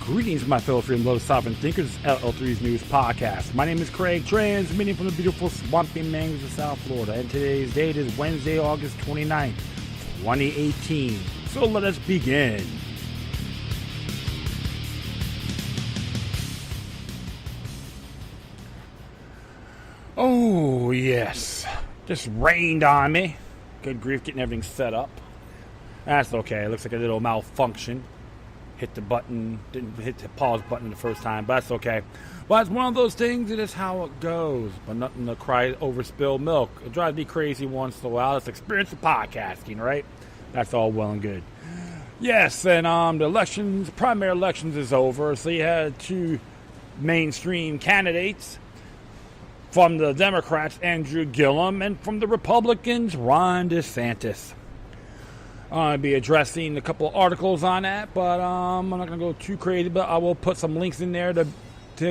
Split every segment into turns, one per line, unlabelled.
Greetings, my fellow freedom lovers, sovereign thinkers. LL3's News Podcast. My name is Craig, transmitting from the beautiful swampy mangroves of South Florida, and today's date is Wednesday, August 29th, 2018. So let us begin. Oh, yes. Just rained on me. Good grief, getting everything set up. That's okay. It looks like a little malfunction. Hit the button, didn't hit the pause button the first time, but that's okay. Well, it's one of those things, it is how it goes. But nothing to cry over spilled milk. It drives me crazy once in a while. It's experience of podcasting, right? That's all well and good. Yes, and the primary elections is over. So you had two mainstream candidates. From the Democrats, Andrew Gillum, and from the Republicans, Ron DeSantis. I'll be addressing a couple of articles on that, but I'm not going to go too crazy, but I will put some links in there to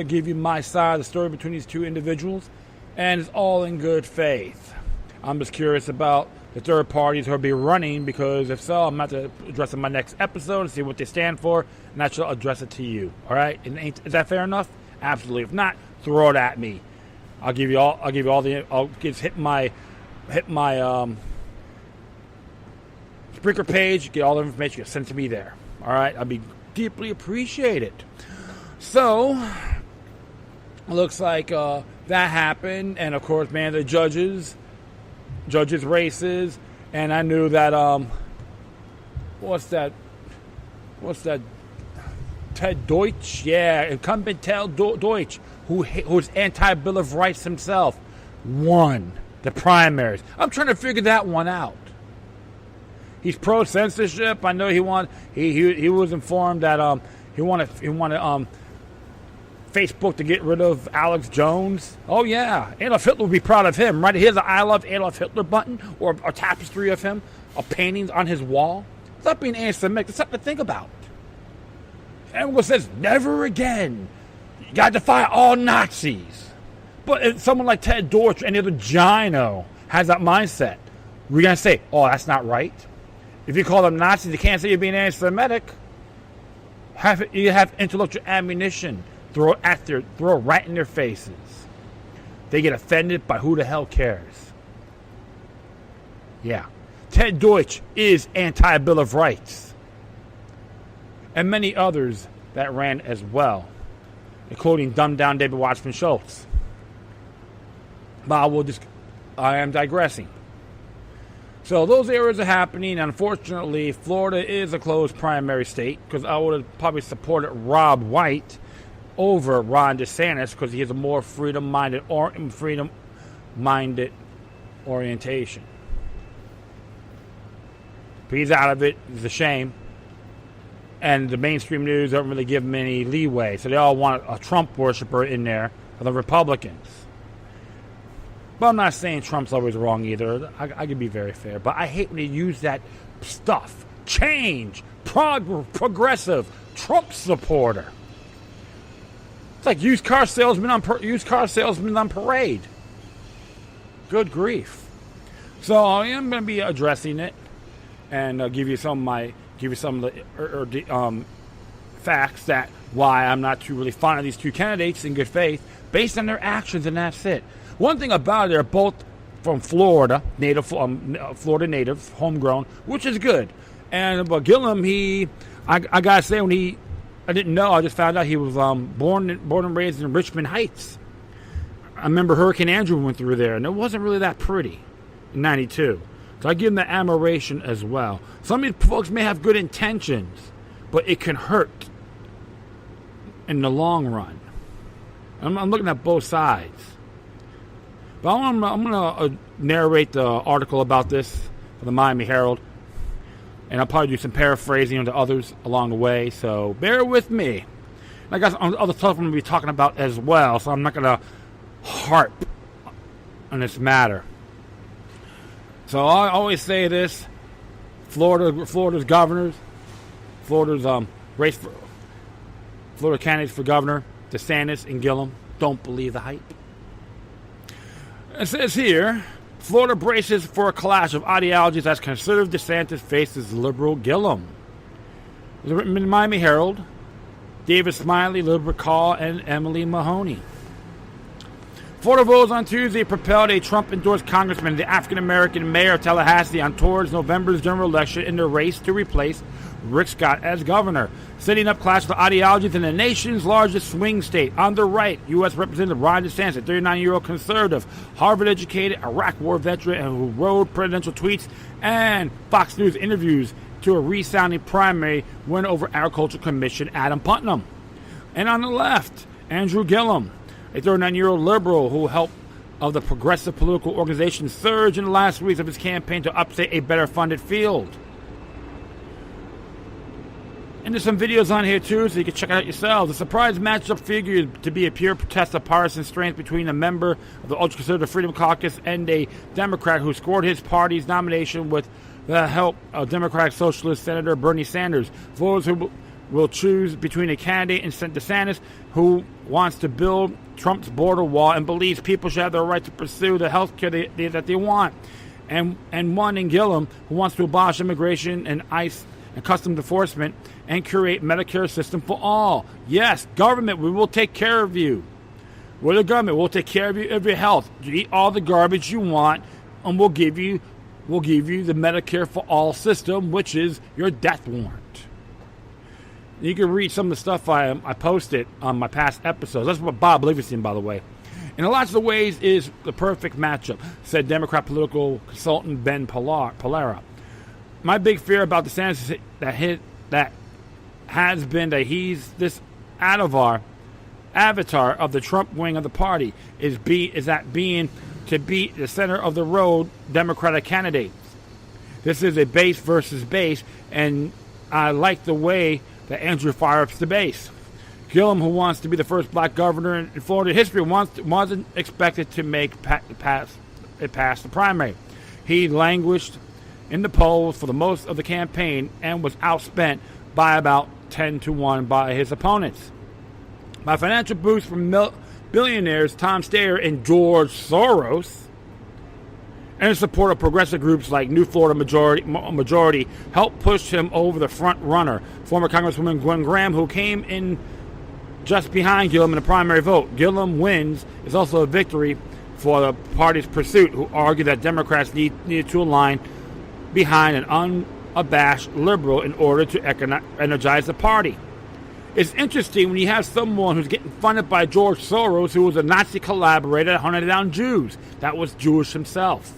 give you my side of the story between these two individuals, and it's all in good faith. I'm just curious about the third parties who will be running, because if so, I'm going to have to address in my next episode and see what they stand for, and I shall address it to you. All right? Is that fair enough? Absolutely. If not, throw it at me. I'll give you all the. I'll just hit my Spreaker page. Get all the information. You send it to me there. All right. I'd be deeply appreciated. So it looks like that happened, and of course, man, the judges races, and I knew that what's that? Ted Deutsch, yeah, incumbent Ted Deutsch, who's anti-Bill of Rights himself, won the primaries. I'm trying to figure that one out. He's pro-censorship. I know he was informed that he wanted Facebook to get rid of Alex Jones. Oh yeah, Adolf Hitler would be proud of him, right? Here's an I love Adolf Hitler button or a tapestry of him, a painting on his wall. It's not being anti-Semitic. It's something to think about. Everyone says, never again. You got to defy all Nazis. But if someone like Ted Deutsch, any other gyno, has that mindset, we're going to say, oh, that's not right. If you call them Nazis, you can't say you're being anti-Semitic. You have intellectual ammunition. Throw it right in their faces. They get offended by who the hell cares. Yeah. Ted Deutsch is anti-Bill of Rights. And many others that ran as well, including dumbed down David Watchman Schultz. But I am digressing. So those areas are happening. Unfortunately, Florida is a closed primary state, because I would have probably supported Rob White over Ron DeSantis, because he has a more freedom-minded orientation. But he's out of it. It's a shame. And the mainstream news don't really give him any leeway. So they all want a Trump worshiper in there for the Republicans. But I'm not saying Trump's always wrong either. I can be very fair. But I hate when they use that stuff. Change. Progressive. Trump supporter. It's like used car salesman on parade. Good grief. So I am going to be addressing it and give you some of the facts that why I'm not too really fond of these two candidates in good faith, based on their actions, and that's it. One thing about it, they're both from Florida, Florida native, homegrown, which is good. And but Gillum, I gotta say, I didn't know, I just found out he was born and raised in Richmond Heights. I remember Hurricane Andrew went through there, and it wasn't really that pretty in '92. So I give them the admiration as well. Some of these folks may have good intentions, but it can hurt in the long run. I'm looking at both sides. But I'm going to narrate the article about this for the Miami Herald. And I'll probably do some paraphrasing onto others along the way. So bear with me. I got some other stuff I'm going to be talking about as well. So I'm not going to harp on this matter. So I always say this: Florida's governors, Florida candidates for governor, DeSantis and Gillum, don't believe the hype. It says here, Florida braces for a clash of ideologies as conservative DeSantis faces liberal Gillum. It was written in the Miami Herald. David Smiley, Liberal Call, and Emily Mahoney. Florida votes on Tuesday propelled a Trump-endorsed congressman, the African-American mayor of Tallahassee, on towards November's general election in the race to replace Rick Scott as governor, setting up clash of ideologies in the nation's largest swing state. On the right, U.S. Representative Ron DeSantis, a 39-year-old conservative, Harvard-educated, Iraq War veteran, and who wrote presidential tweets and Fox News interviews to a resounding primary win over Agricultural Commission Adam Putnam. And on the left, Andrew Gillum, a 39-year-old liberal who helped of the progressive political organization surge in the last weeks of his campaign to upset a better-funded field. And there's some videos on here, too, so you can check it out yourselves. The surprise matchup figured to be a pure protest of partisan strength between a member of the ultra-conservative Freedom Caucus and a Democrat who scored his party's nomination with the help of Democratic Socialist Senator Bernie Sanders. Voters who will choose between a candidate and DeSantis who wants to build Trump's border wall and believes people should have the right to pursue the health care that they want. And one in Gillum who wants to abolish immigration and ICE and customs enforcement and create Medicare system for all. Yes, government, we will take care of you. We're the government. We'll take care of your health. You eat all the garbage you want, and we'll give you the Medicare for all system, which is your death warrant. You can read some of the stuff I posted on my past episodes. That's what Bob Livingston, by the way. In lots of ways is the perfect matchup, said Democrat political consultant Ben Pallara. My big fear about DeSantis is that has been that he's this avatar of the Trump wing of the party is being to beat the center of the road Democratic candidates. This is a base versus base, and I like the way that Andrew fires up the base. Gillum, who wants to be the first black governor in Florida history, wasn't expected to make pass the primary. He languished in the polls for the most of the campaign and was outspent by about 10-1 by his opponents. My financial boost from billionaires Tom Steyer and George Soros, and in support of progressive groups like New Florida Majority, helped push him over the front runner, former Congresswoman Gwen Graham, who came in just behind Gillum in the primary vote. Gillum wins is also a victory for the party's pursuit, who argue that Democrats needed to align behind an unabashed liberal in order to energize the party. It's interesting when you have someone who's getting funded by George Soros, who was a Nazi collaborator that hunted down Jews. That was Jewish himself.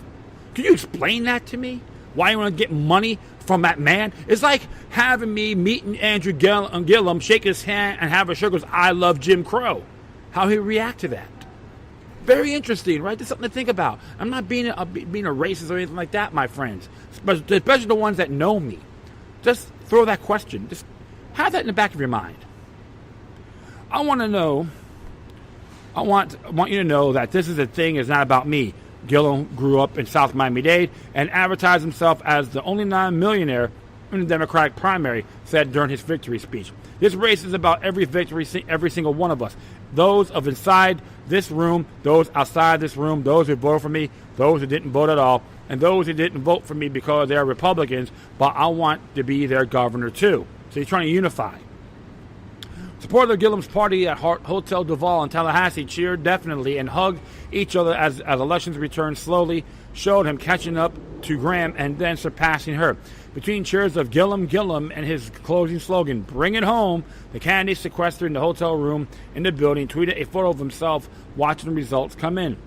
Can you explain that to me? Why you want to get money from that man? It's like having me meeting Andrew Gillum, shake his hand, and have a show goes, "I love Jim Crow." How he react to that? Very interesting, right? There's something to think about. I'm not being a racist or anything like that, my friends. Especially the ones that know me. Just throw that question. Just have that in the back of your mind. I want to know. I want you to know that this is a thing. It's not about me. Gillum grew up in South Miami-Dade and advertised himself as the only non-millionaire in the Democratic primary, said during his victory speech. This race is about every victory, every single one of us. Those of inside this room, those outside this room, those who voted for me, those who didn't vote at all, and those who didn't vote for me because they're Republicans, but I want to be their governor too. So he's trying to unify. Supporters of Gillum's party at Hotel Duval in Tallahassee cheered definitely and hugged each other as elections returned slowly, showed him catching up to Graham and then surpassing her. Between cheers of Gillum and his closing slogan, "Bring it home," the candidate sequestered in the hotel room in the building tweeted a photo of himself watching the results come in.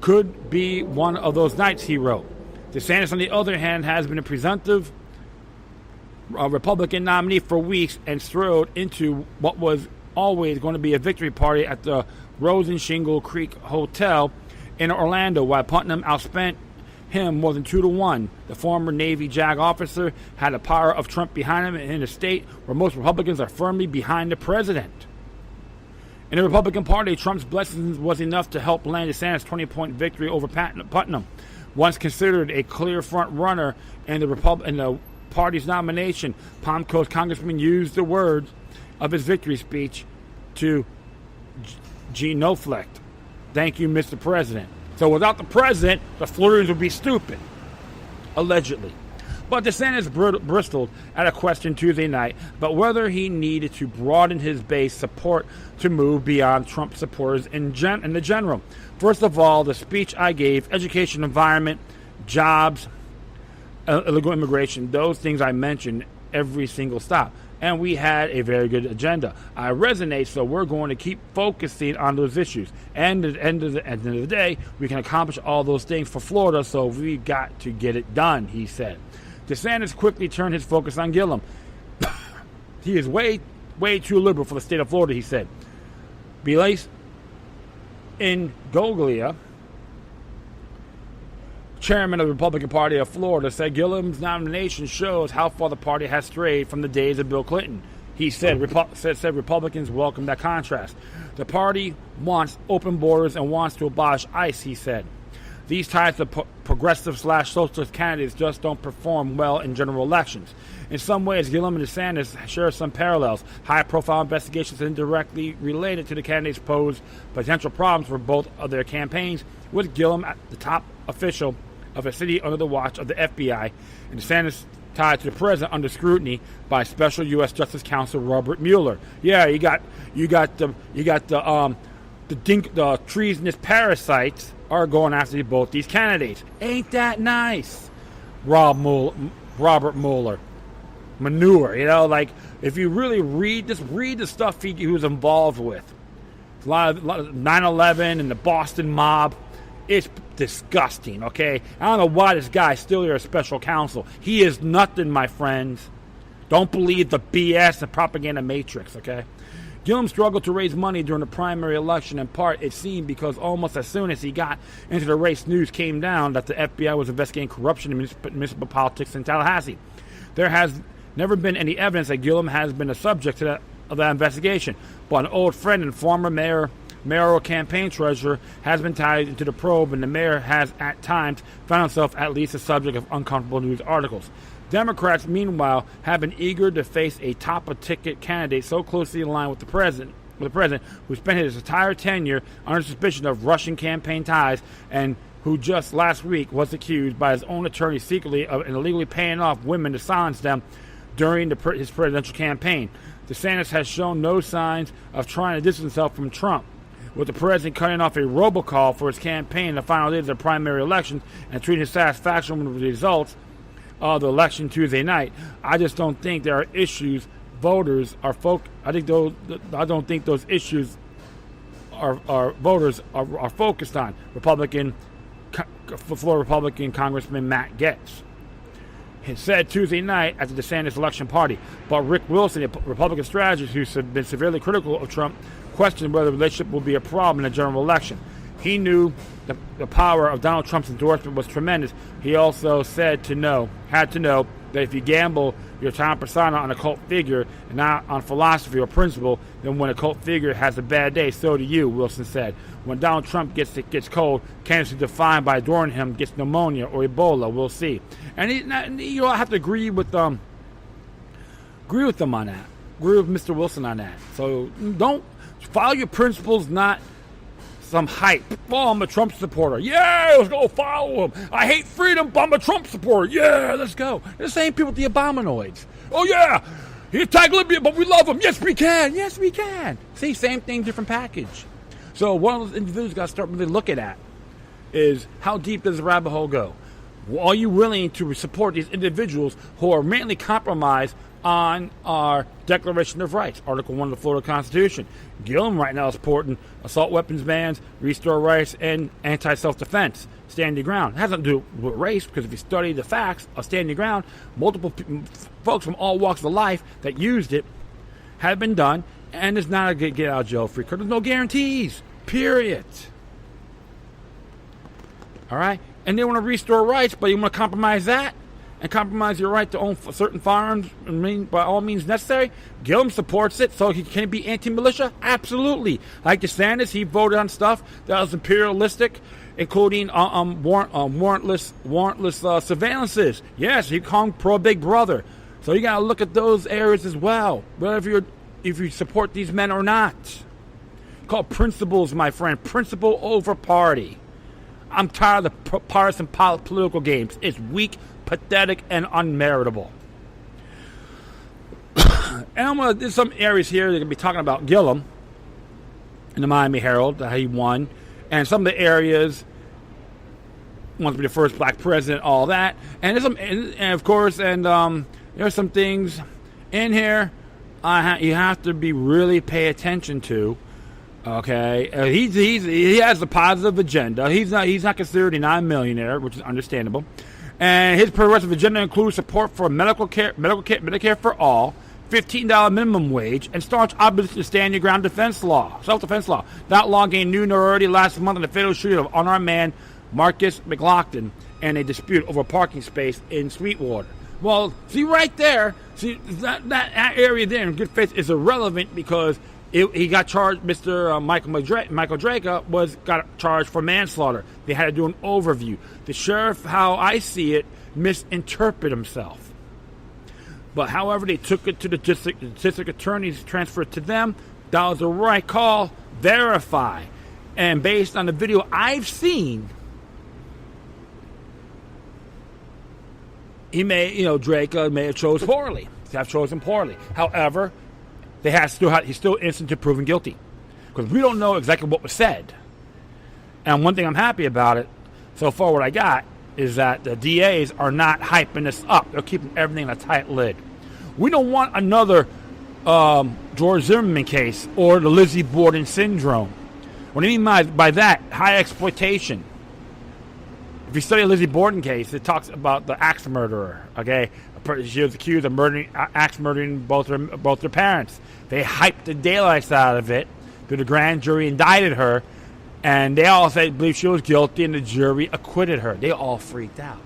"Could be one of those nights," he wrote. DeSantis, on the other hand, has been a presumptive Republican nominee for weeks and strode into what was always going to be a victory party at the Rose and Shingle Creek Hotel in Orlando, while Putnam outspent him more than 2-1. The former Navy JAG officer had the power of Trump behind him in a state where most Republicans are firmly behind the president. In the Republican Party, Trump's blessings was enough to help land DeSantis' 20-point victory over Putnam, once considered a clear front runner in the party's nomination. Palm Coast Congressman used the words of his victory speech to genuflect. "Thank you, Mr. President." So without the president, the Floridians would be stupid. Allegedly. But DeSantis bristled at a question Tuesday night about whether he needed to broaden his base support to move beyond Trump supporters in the general. First of all, the speech I gave, education, environment, jobs, illegal immigration, those things I mentioned every single stop. And we had a very good agenda. I resonate, so we're going to keep focusing on those issues. And at the end of the day, we can accomplish all those things for Florida, so we got to get it done, he said. DeSantis quickly turned his focus on Gillum. He is way too liberal for the state of Florida, he said. Blaise Ingoglia, chairman of the Republican Party of Florida, said Gillum's nomination shows how far the party has strayed from the days of Bill Clinton. He said Republicans welcome that contrast. The party wants open borders and wants to abolish ICE, he said. These types of progressive/socialist candidates just don't perform well in general elections. In some ways, Gillum and DeSantis share some parallels. High-profile investigations indirectly related to the candidates pose potential problems for both of their campaigns, with Gillum at the top official of a city under the watch of the FBI, and DeSantis tied to the president under scrutiny by Special U.S. Justice Counsel Robert Mueller. Yeah, you got the treasonous parasites are going after both these candidates. Ain't that nice? Robert Mueller. Manure, like if you really read the stuff he was involved with. A lot of 9/11 and the Boston mob. It's disgusting, okay? I don't know why this guy's still your special counsel. He is nothing, my friends. Don't believe the BS and propaganda matrix, okay? Gillum struggled to raise money during the primary election, in part, it seemed, because almost as soon as he got into the race, news came down that the FBI was investigating corruption in municipal politics in Tallahassee. There has never been any evidence that Gillum has been a subject of that investigation, but an old friend and former mayoral campaign treasurer has been tied into the probe, and the mayor has at times found himself at least a subject of uncomfortable news articles. Democrats, meanwhile, have been eager to face a top-of-ticket candidate so closely aligned with the president, who spent his entire tenure under suspicion of Russian campaign ties and who just last week was accused by his own attorney secretly of illegally paying off women to silence them during his presidential campaign. DeSantis has shown no signs of trying to distance himself from Trump, with the president cutting off a robocall for his campaign in the final days of the primary election and tweeting his satisfaction with the results of the election Tuesday night. I just don't think there are issues voters are I don't think those issues are voters are focused on. Florida Republican Congressman Matt Gaetz said Tuesday night at the DeSantis election party. But Rick Wilson, a Republican strategist who's been severely critical of Trump, questioned whether the relationship will be a problem in the general election. He knew the power of Donald Trump's endorsement was tremendous. He also had to know that if you gamble your time persona on a cult figure and not on philosophy or principle, then when a cult figure has a bad day, so do you, Wilson said. When Donald Trump gets cold, candidates defined by adoring him gets pneumonia or Ebola. We'll see. And I have to agree with them on that. Agree with Mr. Wilson on that. So don't follow your principles, not some hype. Oh, I'm a Trump supporter. Yeah, let's go follow him. I hate freedom, but I'm a Trump supporter. Yeah, let's go. The same people with the Abominooids. Oh, yeah, he attacked Libya, but we love him. Yes, we can. Yes, we can. See, same thing, different package. So one of those individuals got to start really looking at is how deep does the rabbit hole go? Are you willing to support these individuals who are mainly compromised on our Declaration of Rights, Article 1 of the Florida Constitution? Gillum right now is supporting assault weapons bans, restore rights, and anti-self-defense, stand your ground. It has nothing to do with race, because if you study the facts of stand your ground, multiple folks from all walks of life that used it have been done, and it's not a good get-out-of-jail-free card. There's no guarantees, period. All right? And they want to restore rights, but you want to compromise that and compromise your right to own certain firearms by all means necessary? Gillum supports it, so can he be anti-militia? Absolutely. Like DeSantis, he voted on stuff that was imperialistic, including warrantless surveillances. Yes, he called pro-Big Brother. So you got to look at those areas as well, whether if you support these men or not. Called principles, my friend. Principle over party. I'm tired of the partisan political games. It's weak, pathetic, and unmeritable. And there's some areas here they're going to be talking about Gillum in the Miami Herald, how he won. And some of the areas, wants to be the first black president, all that. And there's some, and of course, there's some things in here you have to be really pay attention to. Okay, he has a positive agenda. He's not considered a non-millionaire, which is understandable. And his progressive agenda includes support for Medicare for all, $15 minimum wage, and staunch opposition to stand your ground self-defense law. That law gained new notoriety last month in the fatal shooting of unarmed man Marcus McLaughlin and a dispute over a parking space in Sweetwater. Well, see right there, that area there in good faith is irrelevant because he got charged. Mr. Michael Draca got charged for manslaughter. They had to do an overview. The sheriff, how I see it, misinterpreted himself. But however, they took it to the district attorneys, transferred it to them. That was the right call. Verify. And based on the video I've seen, Drake may have chosen poorly. However, he's still innocent to proven guilty. Because we don't know exactly what was said. And one thing I'm happy about it, so far what I got, is that the DAs are not hyping this up. They're keeping everything in a tight lid. We don't want another George Zimmerman case or the Lizzie Borden syndrome. What I mean by that, high exploitation. If you study a Lizzie Borden case, it talks about the axe murderer. Okay, she was accused of murdering both their parents. They hyped the daylights out of it. The grand jury indicted her. And they all believe she was guilty, and the jury acquitted her. They all freaked out.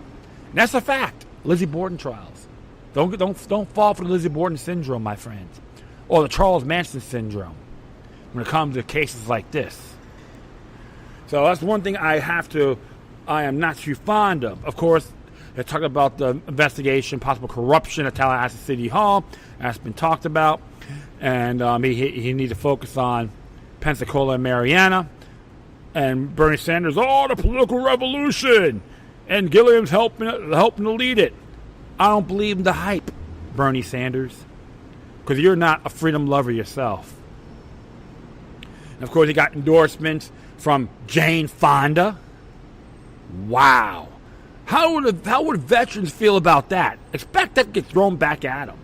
And that's a fact. Lizzie Borden trials. Don't fall for the Lizzie Borden syndrome, my friends, or the Charles Manson syndrome when it comes to cases like this. So that's one thing I am not too fond of. Of course, they talk about the investigation, possible corruption at Tallahassee City Hall. That's been talked about, and he needs to focus on Pensacola and Mariana. And Bernie Sanders, the political revolution, and Gillum's helping to lead it. I don't believe in the hype, Bernie Sanders, because you're not a freedom lover yourself. And of course, he got endorsements from Jane Fonda. Wow, how would veterans feel about that? Expect that to get thrown back at them.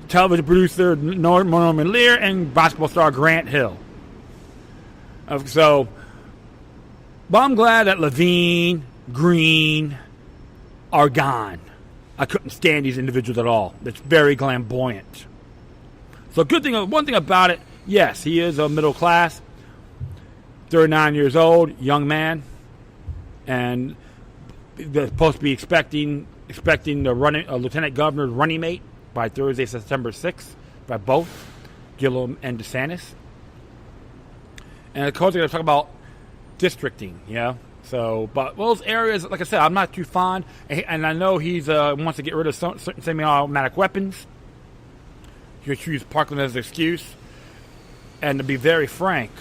Television producer Norman Lear and basketball star Grant Hill. But I'm glad that Levine, Green are gone. I couldn't stand these individuals at all. It's very flamboyant. So one thing about it, yes, he is a middle class, 39 years old, young man, and they're supposed to be expecting the lieutenant governor's running mate by Thursday, September 6th, by both Gillum and DeSantis. And of course, they're going to talk about districting, yeah. So, but those areas, like I said, I'm not too fond, and I know he wants to get rid of certain semi-automatic weapons. He'll use Parkland as an excuse, and to be very frank,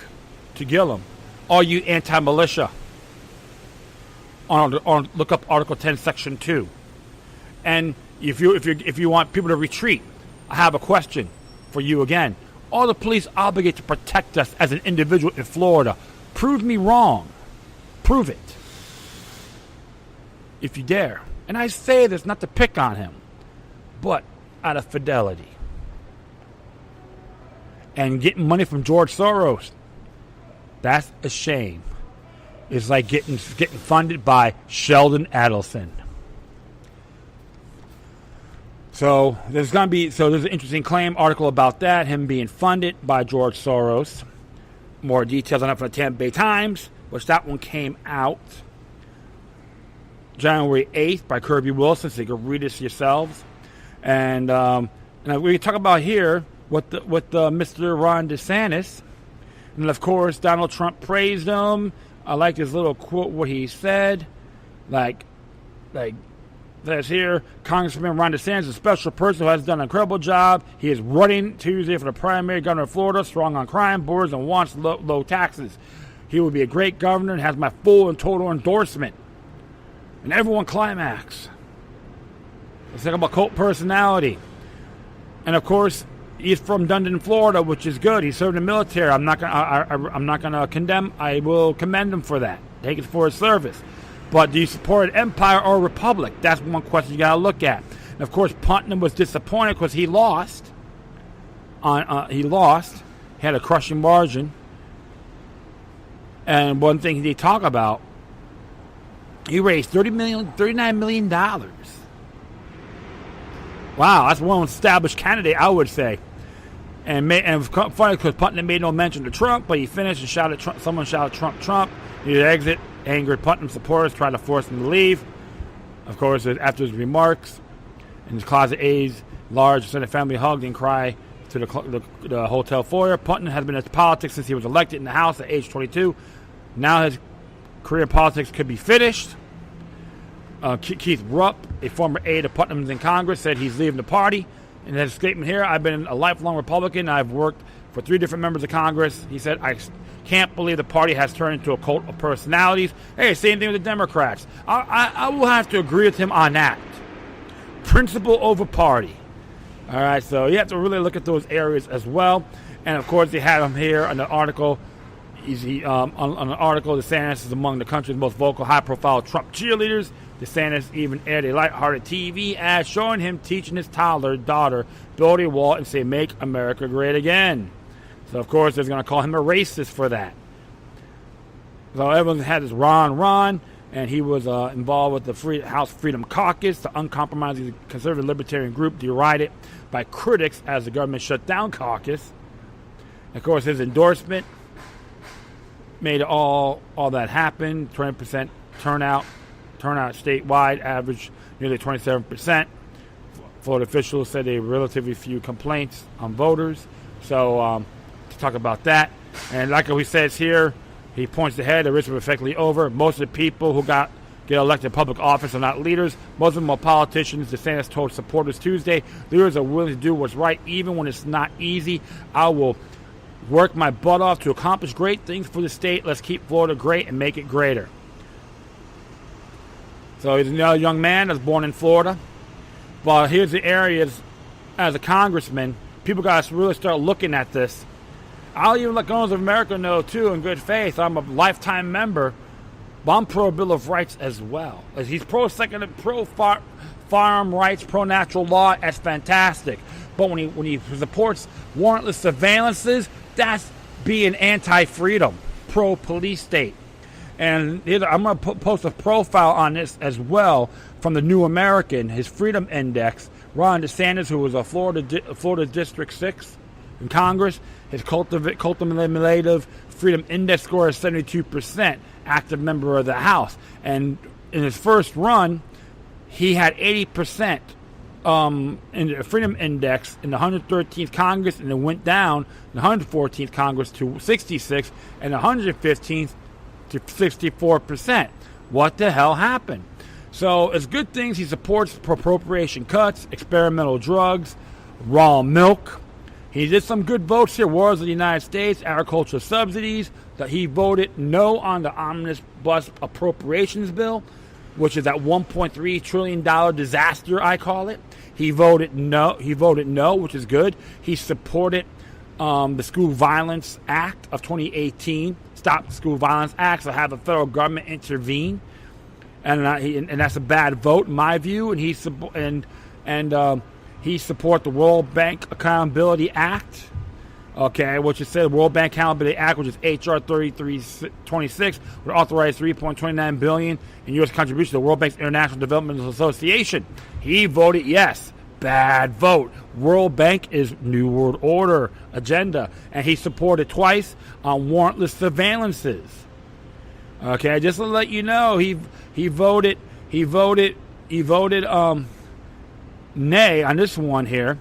to Gillum, all you anti-militia, look up Article 10, Section 2, and if you want people to retreat, I have a question for you again. Are the police obligated to protect us as an individual in Florida? Prove me wrong. Prove it. If you dare. And I say this not to pick on him, but out of fidelity. And getting money from George Soros, that's a shame. It's like getting funded by Sheldon Adelson. So there's an interesting claim article about that, him being funded by George Soros. More details on that from the Tampa Bay Times, which that one came out January 8th by Kirby Wilson, so you can read this yourselves. And we talk about here with Mr. Ron DeSantis. And of course, Donald Trump praised him. I like this little quote, what he said. Like says here, Congressman Ron DeSantis is a special person who has done an incredible job. He is running Tuesday for the primary governor of Florida, strong on crime, borders, and wants low taxes. He would be a great governor and has my full and total endorsement. And everyone climax. Let's talk about cult personality. And of course, he's from Dundon, Florida, which is good. He served in the military. I'm not gonna condemn. I will commend him for that. Take it for his service. But do you support an empire or a republic? That's one question you gotta look at. And of course, Putnam was disappointed because he lost. He had a crushing margin. And one thing they talk about, he raised $39 million. Wow, that's one established candidate, I would say. And it was funny because Putnam made no mention to Trump, but he finished and shouted Trump. Someone shouted Trump. He did exit. Angered Putnam supporters, tried to force him to leave. Of course, after his remarks, in his closet aides, large Senate family hugged and cried to the hotel foyer. Putnam has been in politics since he was elected in the House at age 22. Now his career in politics could be finished. Keith Rupp, a former aide of Putnam's in Congress, said he's leaving the party. In his statement here, I've been a lifelong Republican. I've worked for 3 different members of Congress. He said, I can't believe the party has turned into a cult of personalities. Hey, same thing with the Democrats. I will have to agree with him on that. Principle over party. All right, so you have to really look at those areas as well. And, of course, they have him here on the article. On the article, DeSantis is among the country's most vocal, high-profile Trump cheerleaders. DeSantis even aired a lighthearted TV ad showing him teaching his toddler daughter build a wall and say, "Make America Great Again." So, of course, they're going to call him a racist for that. So everyone had this Ron, and he was involved with the House Freedom Caucus, the uncompromising conservative libertarian group derided by critics as the government shut down caucus. Of course, his endorsement made all that happen. 20% turnout statewide, average nearly 27%. Florida officials said they relatively few complaints on voters. So to talk about that, and like he says here, he points ahead. The risk is effectively over. Most of the people who get elected in public office are not leaders. Most of them are politicians. DeSantis told supporters Tuesday, leaders are willing to do what's right even when it's not easy. I will work my butt off to accomplish great things for the state. Let's keep Florida great and make it greater. So he's another young man that's born in Florida. But here's the areas, as a congressman, people got to really start looking at this. I'll even let Gunners of America know, too, in good faith. I'm a lifetime member, but I'm pro-Bill of Rights as well. As he's pro-second, pro-firearm rights, pro-natural law, that's fantastic. But when he supports warrantless surveillances, that's being anti-freedom, pro-police state. And I'm going to post a profile on this as well from the New American, his Freedom Index. Ron DeSantis, who was a Florida District 6 in Congress, his cumulative Freedom Index score is 72%, active member of the House. And in his first run, he had 80% in the Freedom Index in the 113th Congress, and it went down in the 114th Congress to 66, and the 115th to 64%. What the hell happened? So it's good things. He supports appropriation cuts, experimental drugs, raw milk. He did some good votes here. Wars of the United States, agricultural subsidies. That he voted no on the omnibus appropriations bill, which is that $1.3 trillion disaster, I call it. He voted no, which is good. He supported the School Violence Act of 2018, Stop the School Violence Act, so have the federal government intervene, and that's a bad vote in my view. And he support the World Bank Accountability Act, okay, which is said the World Bank Accountability Act, which is HR 3326, would authorize $3.29 billion in U.S. contribution to the World Bank's International Development Association. He voted yes. Bad vote. World Bank is New World Order agenda, and he supported twice on warrantless surveillances. Okay, just to let you know, he voted nay on this one here,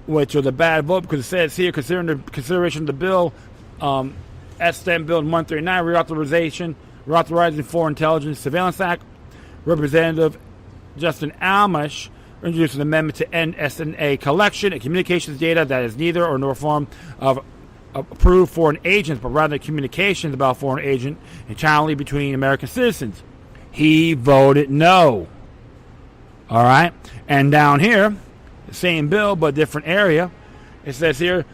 which was a bad vote because it says here, considering the consideration of the bill, S-Stamp Bill 139, reauthorizing Foreign Intelligence Surveillance Act, Representative Justin Amash introduced an amendment to end SNA collection and communications data that is neither or nor form of approved foreign agents, but rather communications about foreign agent and channeling between American citizens. He voted no. All right. And down here, the same bill, but different area. It says here,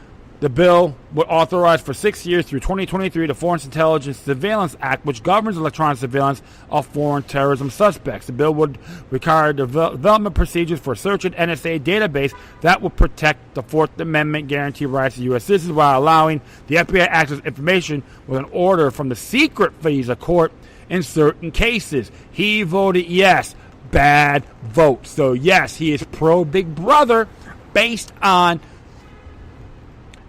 the bill would authorize for 6 years through 2023 the Foreign Intelligence Surveillance Act, which governs electronic surveillance of foreign terrorism suspects. The bill would require development procedures for search an NSA database that would protect the Fourth Amendment guarantee rights of U.S. citizens while allowing the FBI access information with an order from the secret FISA court in certain cases. He voted yes. Bad vote. So yes, he is pro Big Brother based on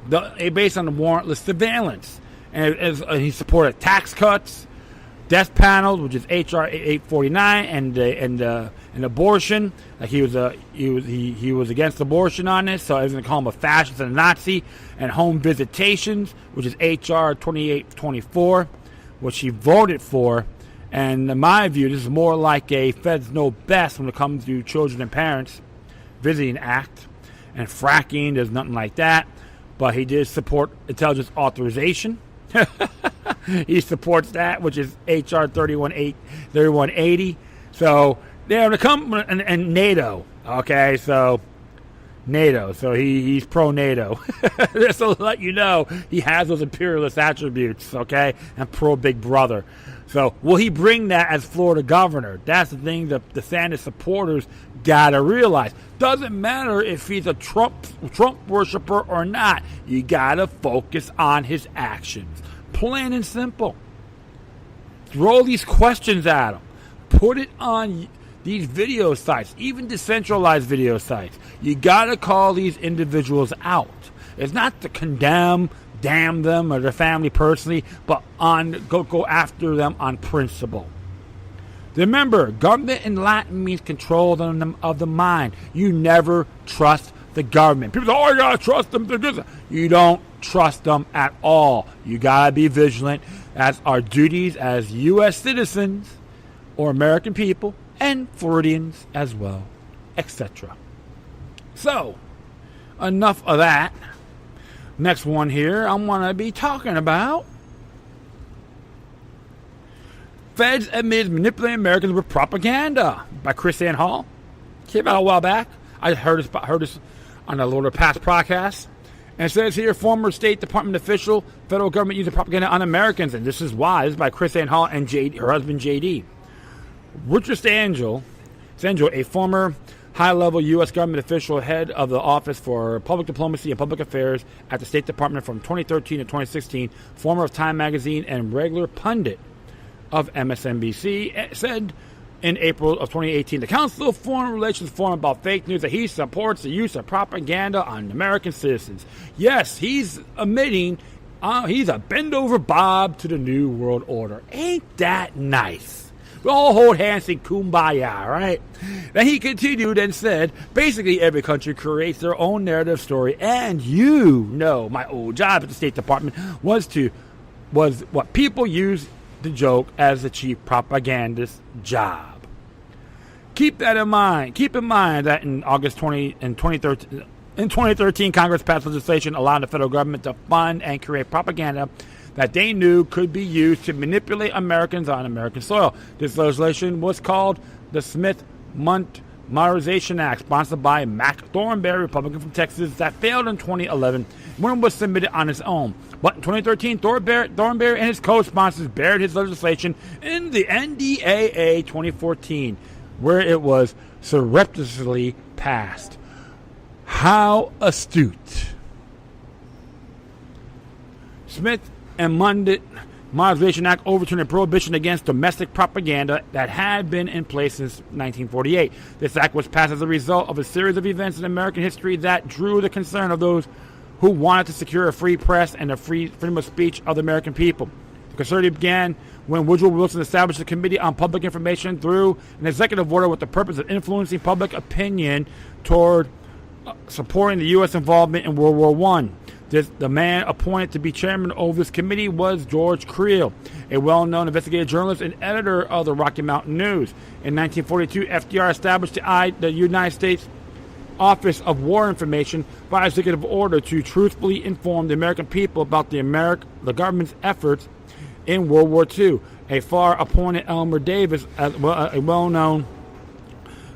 the warrantless surveillance, and he supported tax cuts, death panels, which is HR 849, and abortion. Like he was against abortion on this, so I was going to call him a fascist and a Nazi, and home visitations, which is HR 2824, which he voted for. And in my view, this is more like a feds know best when it comes to children and parents visiting act, and fracking. There's nothing like that. But he did support intelligence authorization. He supports that, which is HR 3180. So they're going to come, and NATO. Okay, so NATO. So he's pro-NATO. Just to let you know, he has those imperialist attributes, okay, and pro-Big Brother. So will he bring that as Florida governor? That's the thing that the DeSantis supporters got to realize. Doesn't matter if he's a Trump worshiper or not. You got to focus on his actions. Plain and simple. Throw these questions at him. Put it on these video sites, even decentralized video sites. You got to call these individuals out. It's not to condemn, damn them or their family personally, but go after them on principle. Remember, government in Latin means control of the mind. You never trust the government. People say, oh, you got to trust them. You don't trust them at all. You got to be vigilant. That's our duties as U.S. citizens or American people and Floridians as well, etc. So, enough of that. Next one here, I'm going to be talking about Feds admits manipulating Americans with propaganda by Chris Ann Hall. Came out a while back. I heard this on a lot of past podcasts. And it says here, former State Department official, federal government using propaganda on Americans. And this is why. This is by Chris Ann Hall and her husband, J.D. Richard Stangel, a former high-level U.S. government official, head of the Office for Public Diplomacy and Public Affairs at the State Department from 2013 to 2016, former of Time Magazine and regular pundit of MSNBC, said in April of 2018, the Council of Foreign Relations Forum about fake news that he supports the use of propaganda on American citizens. Yes, he's admitting he's a bend-over Bob to the New World Order. Ain't that nice? We all hold hands and kumbaya, right? Then he continued and said, basically every country creates their own narrative story, and you know my old job at the State Department was what people use the joke as the chief propagandist job. Keep that in mind. Keep in mind that in 2013, Congress passed legislation allowing the federal government to fund and create propaganda that they knew could be used to manipulate Americans on American soil. This legislation was called the Smith-Modernization Act, sponsored by Mac Thornberry, Republican from Texas, that failed in 2011 when it was submitted on its own. But in 2013, Thornberry and his co-sponsors buried his legislation in the NDAA 2014, where it was surreptitiously passed. How astute. Smith and Modernization Act overturned a prohibition against domestic propaganda that had been in place since 1948. This act was passed as a result of a series of events in American history that drew the concern of those who wanted to secure a free press and a freedom of speech of the American people. The concern began when Woodrow Wilson established the Committee on Public Information through an executive order with the purpose of influencing public opinion toward supporting the U.S. involvement in World War I. The man appointed to be chairman of this committee was George Creel, a well-known investigative journalist and editor of the Rocky Mountain News. In 1942, FDR established the United States Office of War Information by executive order to truthfully inform the American people about the government's efforts in World War II. A far-appointed Elmer Davis, a well-known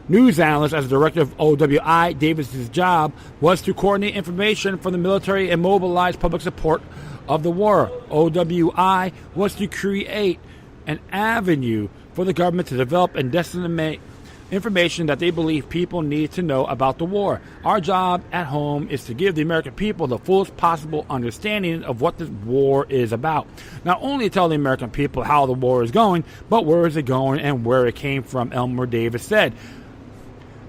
news analyst as director of OWI, Davis's job was to coordinate information from the military and mobilize public support of the war. OWI was to create an avenue for the government to develop and disseminate information that they believe people need to know about the war. Our job at home is to give the American people the fullest possible understanding of what this war is about. Not only tell the American people how the war is going, but where is it going and where it came from, Elmer Davis said.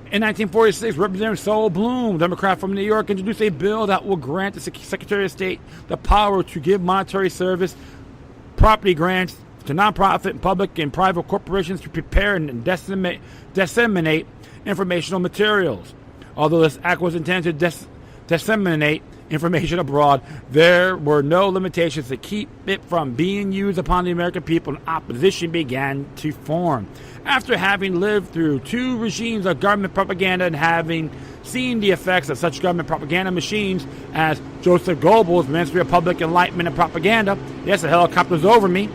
In 1946, Representative Sol Bloom, Democrat from New York, introduced a bill that will grant the Secretary of State the power to give monetary service, property grants to nonprofit, public, and private corporations to prepare and disseminate informational materials. Although this act was intended to disseminate information abroad, there were no limitations to keep it from being used upon the American people, and opposition began to form. After having lived through 2 regimes of government propaganda and having seen the effects of such government propaganda machines as Joseph Goebbels' Ministry of Public Enlightenment and Propaganda, yes, the helicopter's over me,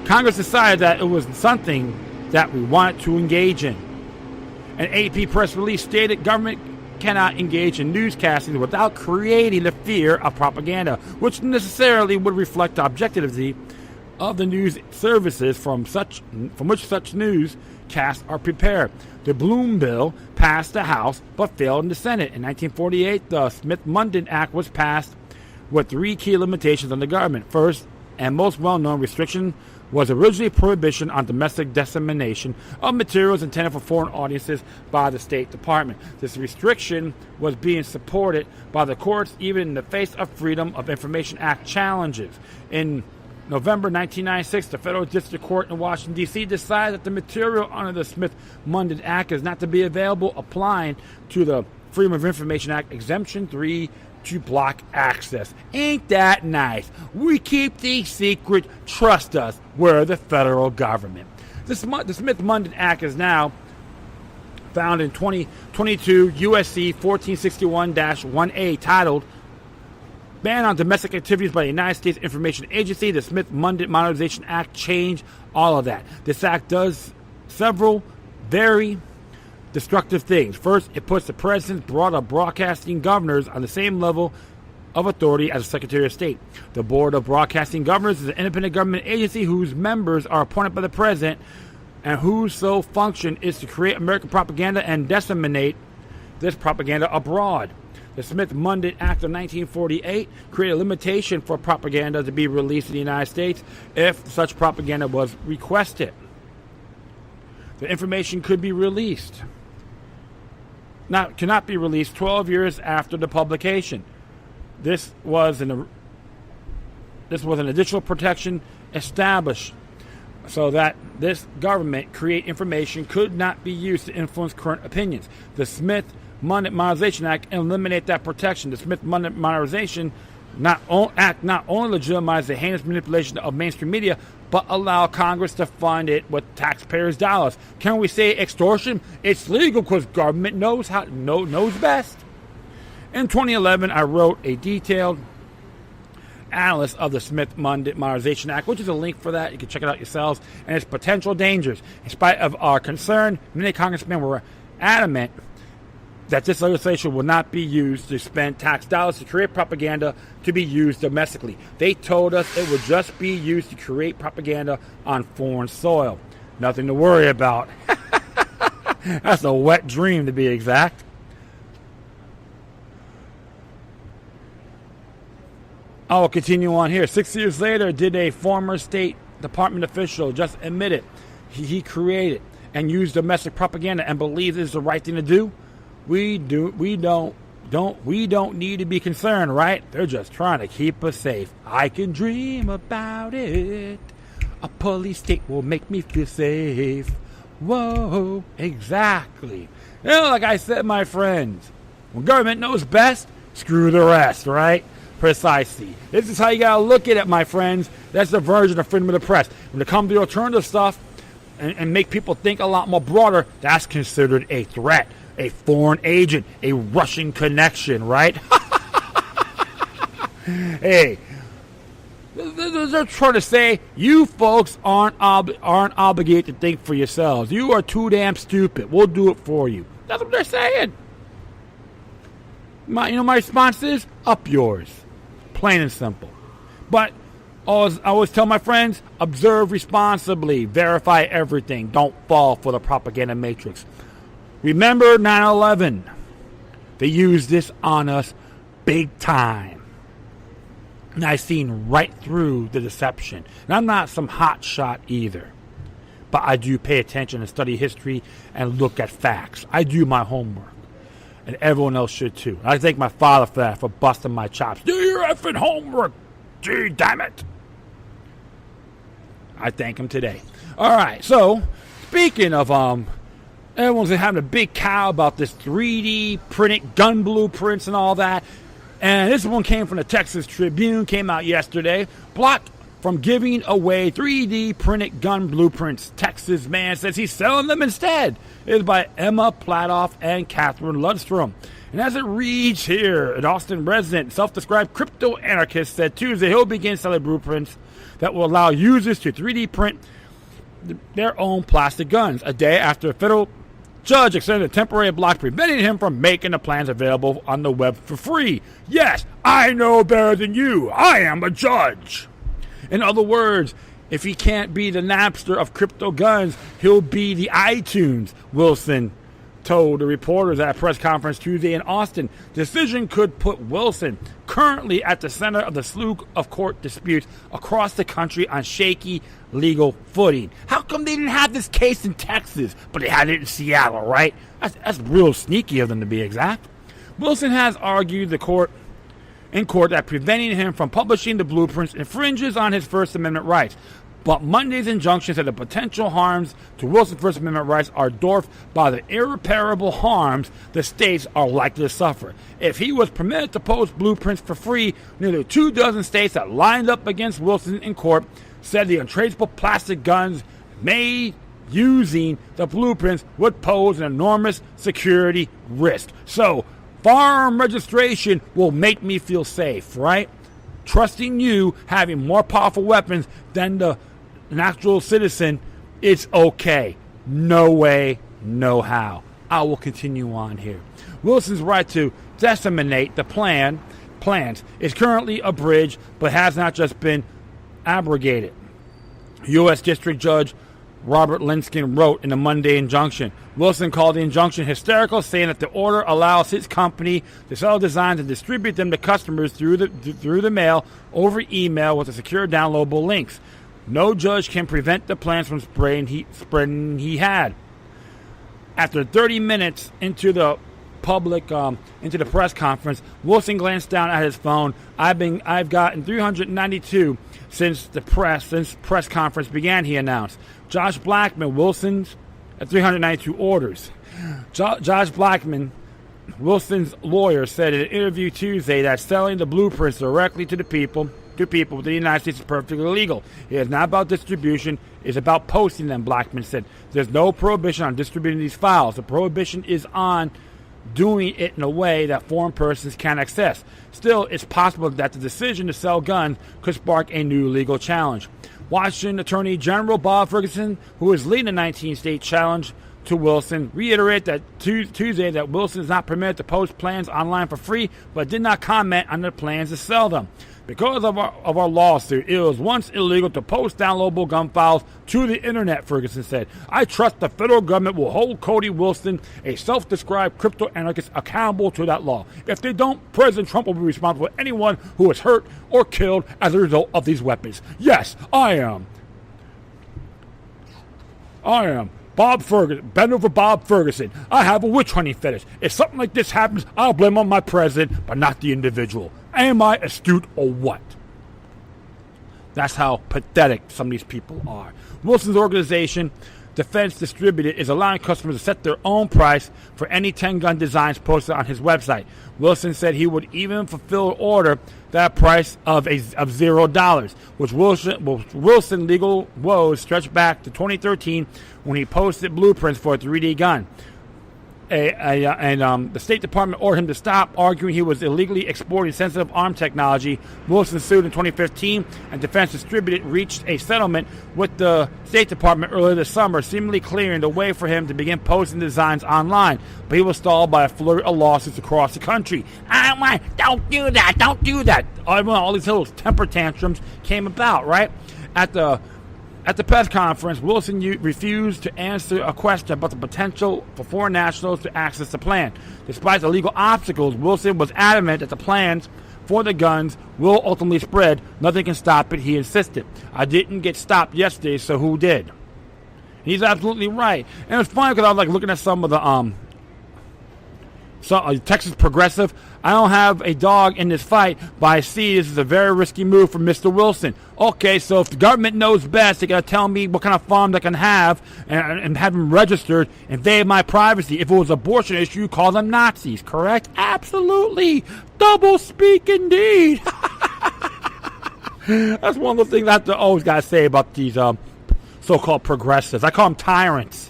Congress decided that it was something that we wanted to engage in. An AP press release stated government cannot engage in newscasting without creating the fear of propaganda, which necessarily would reflect the objectivity of the news services from which such newscasts are prepared. The Bloom bill passed the House but failed in the Senate. In 1948, the Smith-Mundt Act was passed with 3 key limitations on the government. First, and most well-known restriction was originally prohibition on domestic dissemination of materials intended for foreign audiences by the State Department. This restriction was being supported by the courts even in the face of Freedom of Information Act challenges. In November 1996, the Federal District Court in Washington, D.C. decided that the material under the Smith-Mundt Act is not to be available, applying to the Freedom of Information Act Exemption 3 to block access. Ain't that nice? We keep these secret, trust us, we're the federal government. The Smith-Mundt Act is now found in 2022 USC 1461-1A, titled Ban on Domestic Activities by the United States Information Agency. The Smith-Mundt Modernization Act changed all of that. This act does several very destructive things. First, it puts the president's board of broadcasting governors on the same level of authority as the Secretary of State. The Board of Broadcasting Governors is an independent government agency whose members are appointed by the president and whose sole function is to create American propaganda and disseminate this propaganda abroad. The Smith-Mundt Act of 1948 created a limitation for propaganda to be released in the United States if such propaganda was requested. The information could be released. Cannot be released 12 years after the publication. This was an additional protection established so that this government create information could not be used to influence current opinions. The Smith-Mundt Modernization Act eliminated that protection. The Smith-Mundt Modernization Act not only legitimized the heinous manipulation of mainstream media, but allow Congress to fund it with taxpayers' dollars. Can we say extortion? It's legal because government knows best. In 2011, I wrote a detailed analysis of the Smith-Mundt Modernization Act, which is a link for that. You can check it out yourselves, and its potential dangers. In spite of our concern, many congressmen were adamant that this legislation will not be used to spend tax dollars to create propaganda to be used domestically. They told us it would just be used to create propaganda on foreign soil. Nothing to worry about. That's a wet dream, to be exact. I will continue on here. 6 years later, did a former State Department official just admit it? He created and used domestic propaganda and believes it's the right thing to do? We don't need to be concerned, right? They're just trying to keep us safe. I can dream about it. A police state will make me feel safe. Whoa, exactly. You know, like I said, my friends, when government knows best, screw the rest, right? Precisely. This is how you gotta look at it, my friends. That's the version of freedom of the press. When it comes to alternative stuff and make people think a lot more broader, that's considered a threat. a foreign agent, a Russian connection, right? Hey, they're trying to say you folks aren't obligated to think for yourselves. You are too damn stupid. We'll do it for you. That's what they're saying. My response is up yours, plain and simple. But I always tell my friends, observe responsibly, verify everything. Don't fall for the propaganda matrix. Remember 9/11. They used this on us big time. And I've seen right through the deception. And I'm not some hot shot either. But I do pay attention and study history and look at facts. I do my homework. And everyone else should too. I thank my father for that, for busting my chops. Do your effing homework. Gee, damn it. I thank him today. All right, so speaking of everyone's having a big cow about this 3D printed gun blueprints and all that. And this one came from the Texas Tribune, came out yesterday. Blocked from giving away 3D printed gun blueprints. Texas man says he's selling them instead. It is by Emma Platoff and Catherine Ludstrom. And as it reads here, an Austin resident, self-described crypto anarchist, said Tuesday he'll begin selling blueprints that will allow users to 3D print their own plastic guns, a day after a federal judge extended a temporary block preventing him from making the plans available on the web for free. Yes, I know better than you. I am a judge. In other words, if he can't be the Napster of crypto guns, he'll be the iTunes, Wilson told the reporters at a press conference Tuesday in Austin. The decision could put Wilson, currently at the center of the slew of court disputes across the country, on shaky legal footing. How come they didn't have this case in Texas, but they had it in Seattle, right? That's real sneaky of them, to be exact. Wilson has argued in court that preventing him from publishing the blueprints infringes on his First Amendment rights. But Monday's injunction said the potential harms to Wilson's First Amendment rights are dwarfed by the irreparable harms the states are likely to suffer. If he was permitted to post blueprints for free, nearly 24 states that lined up against Wilson in court said the untraceable plastic guns made using the blueprints would pose an enormous security risk. So, firearm registration will make me feel safe, right? Trusting you having more powerful weapons than an actual citizen, it's okay. No way, no how. I will continue on here. Wilson's right to disseminate the plans is currently abridged, but has not just been abrogated. U.S. District Judge Robert Linskin wrote in a Monday injunction. Wilson called the injunction hysterical, saying that the order allows his company to sell designs and distribute them to customers through the mail, over email, with the secure downloadable links. No judge can prevent the plans from spreading he had. After 30 minutes into the press conference, Wilson glanced down at his phone. I've gotten 392 since press conference began, he announced. Josh Blackman, Wilson's 392 orders. Josh Blackman, Wilson's lawyer, said in an interview Tuesday that selling the blueprints directly to people within the United States is perfectly legal. It is not about distribution, it's about posting them, Blackman said. There's no prohibition on distributing these files. The prohibition is on doing it in a way that foreign persons can access. Still, it's possible that the decision to sell guns could spark a new legal challenge. Washington Attorney General Bob Ferguson, who is leading the 19-state challenge to Wilson, reiterated that Tuesday that Wilson is not permitted to post plans online for free, but did not comment on the plans to sell them. Because of our lawsuit, it was once illegal to post downloadable gun files to the internet, Ferguson said. I trust the federal government will hold Cody Wilson, a self-described crypto anarchist, accountable to that law. If they don't, President Trump will be responsible for anyone who is hurt or killed as a result of these weapons. Yes, I am. Bob Ferguson, bend over Bob Ferguson. I have a witch hunting fetish. If something like this happens, I'll blame on my president, but not the individual. Am I astute or what? That's how pathetic some of these people are. Wilson's organization, Defense Distributed, is allowing customers to set their own price for any 10-gun designs posted on his website. Wilson said he would even fulfill an order that price of $0, which Wilson legal woes stretched back to 2013 when he posted blueprints for a 3D gun. the State Department ordered him to stop, arguing he was illegally exporting sensitive arm technology. Wilson sued in 2015, and Defense Distributed reached a settlement with the State Department earlier this summer, seemingly clearing the way for him to begin posting designs online. But he was stalled by a flurry of lawsuits across the country. Don't do that. All these little temper tantrums came about, right? At the press conference, Wilson refused to answer a question about the potential for foreign nationals to access the plan. Despite the legal obstacles, Wilson was adamant that the plans for the guns will ultimately spread. Nothing can stop it, he insisted. I didn't get stopped yesterday, so who did? He's absolutely right. And it's funny because I was looking at some of the Texas progressive. I don't have a dog in this fight, but I see this is a very risky move for Mr. Wilson. Okay, so if the government knows best, they got to tell me what kind of farm they can have and have them registered, invade my privacy. If it was an abortion issue, call them Nazis, correct? Absolutely. Double speak indeed. That's one of the things I have to always got to say about these so-called progressives. I call them tyrants.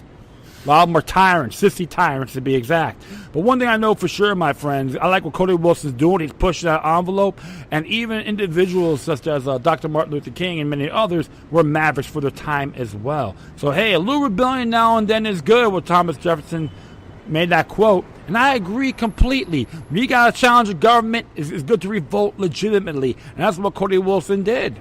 A lot of them are tyrants, sissy tyrants to be exact. But one thing I know for sure, my friends, I like what Cody Wilson's doing. He's pushing that envelope. And even individuals such as Dr. Martin Luther King and many others were mavericks for their time as well. So, hey, a little rebellion now and then is good. What Thomas Jefferson made that quote. And I agree completely. When you got to challenge the government, it's good to revolt legitimately. And that's what Cody Wilson did.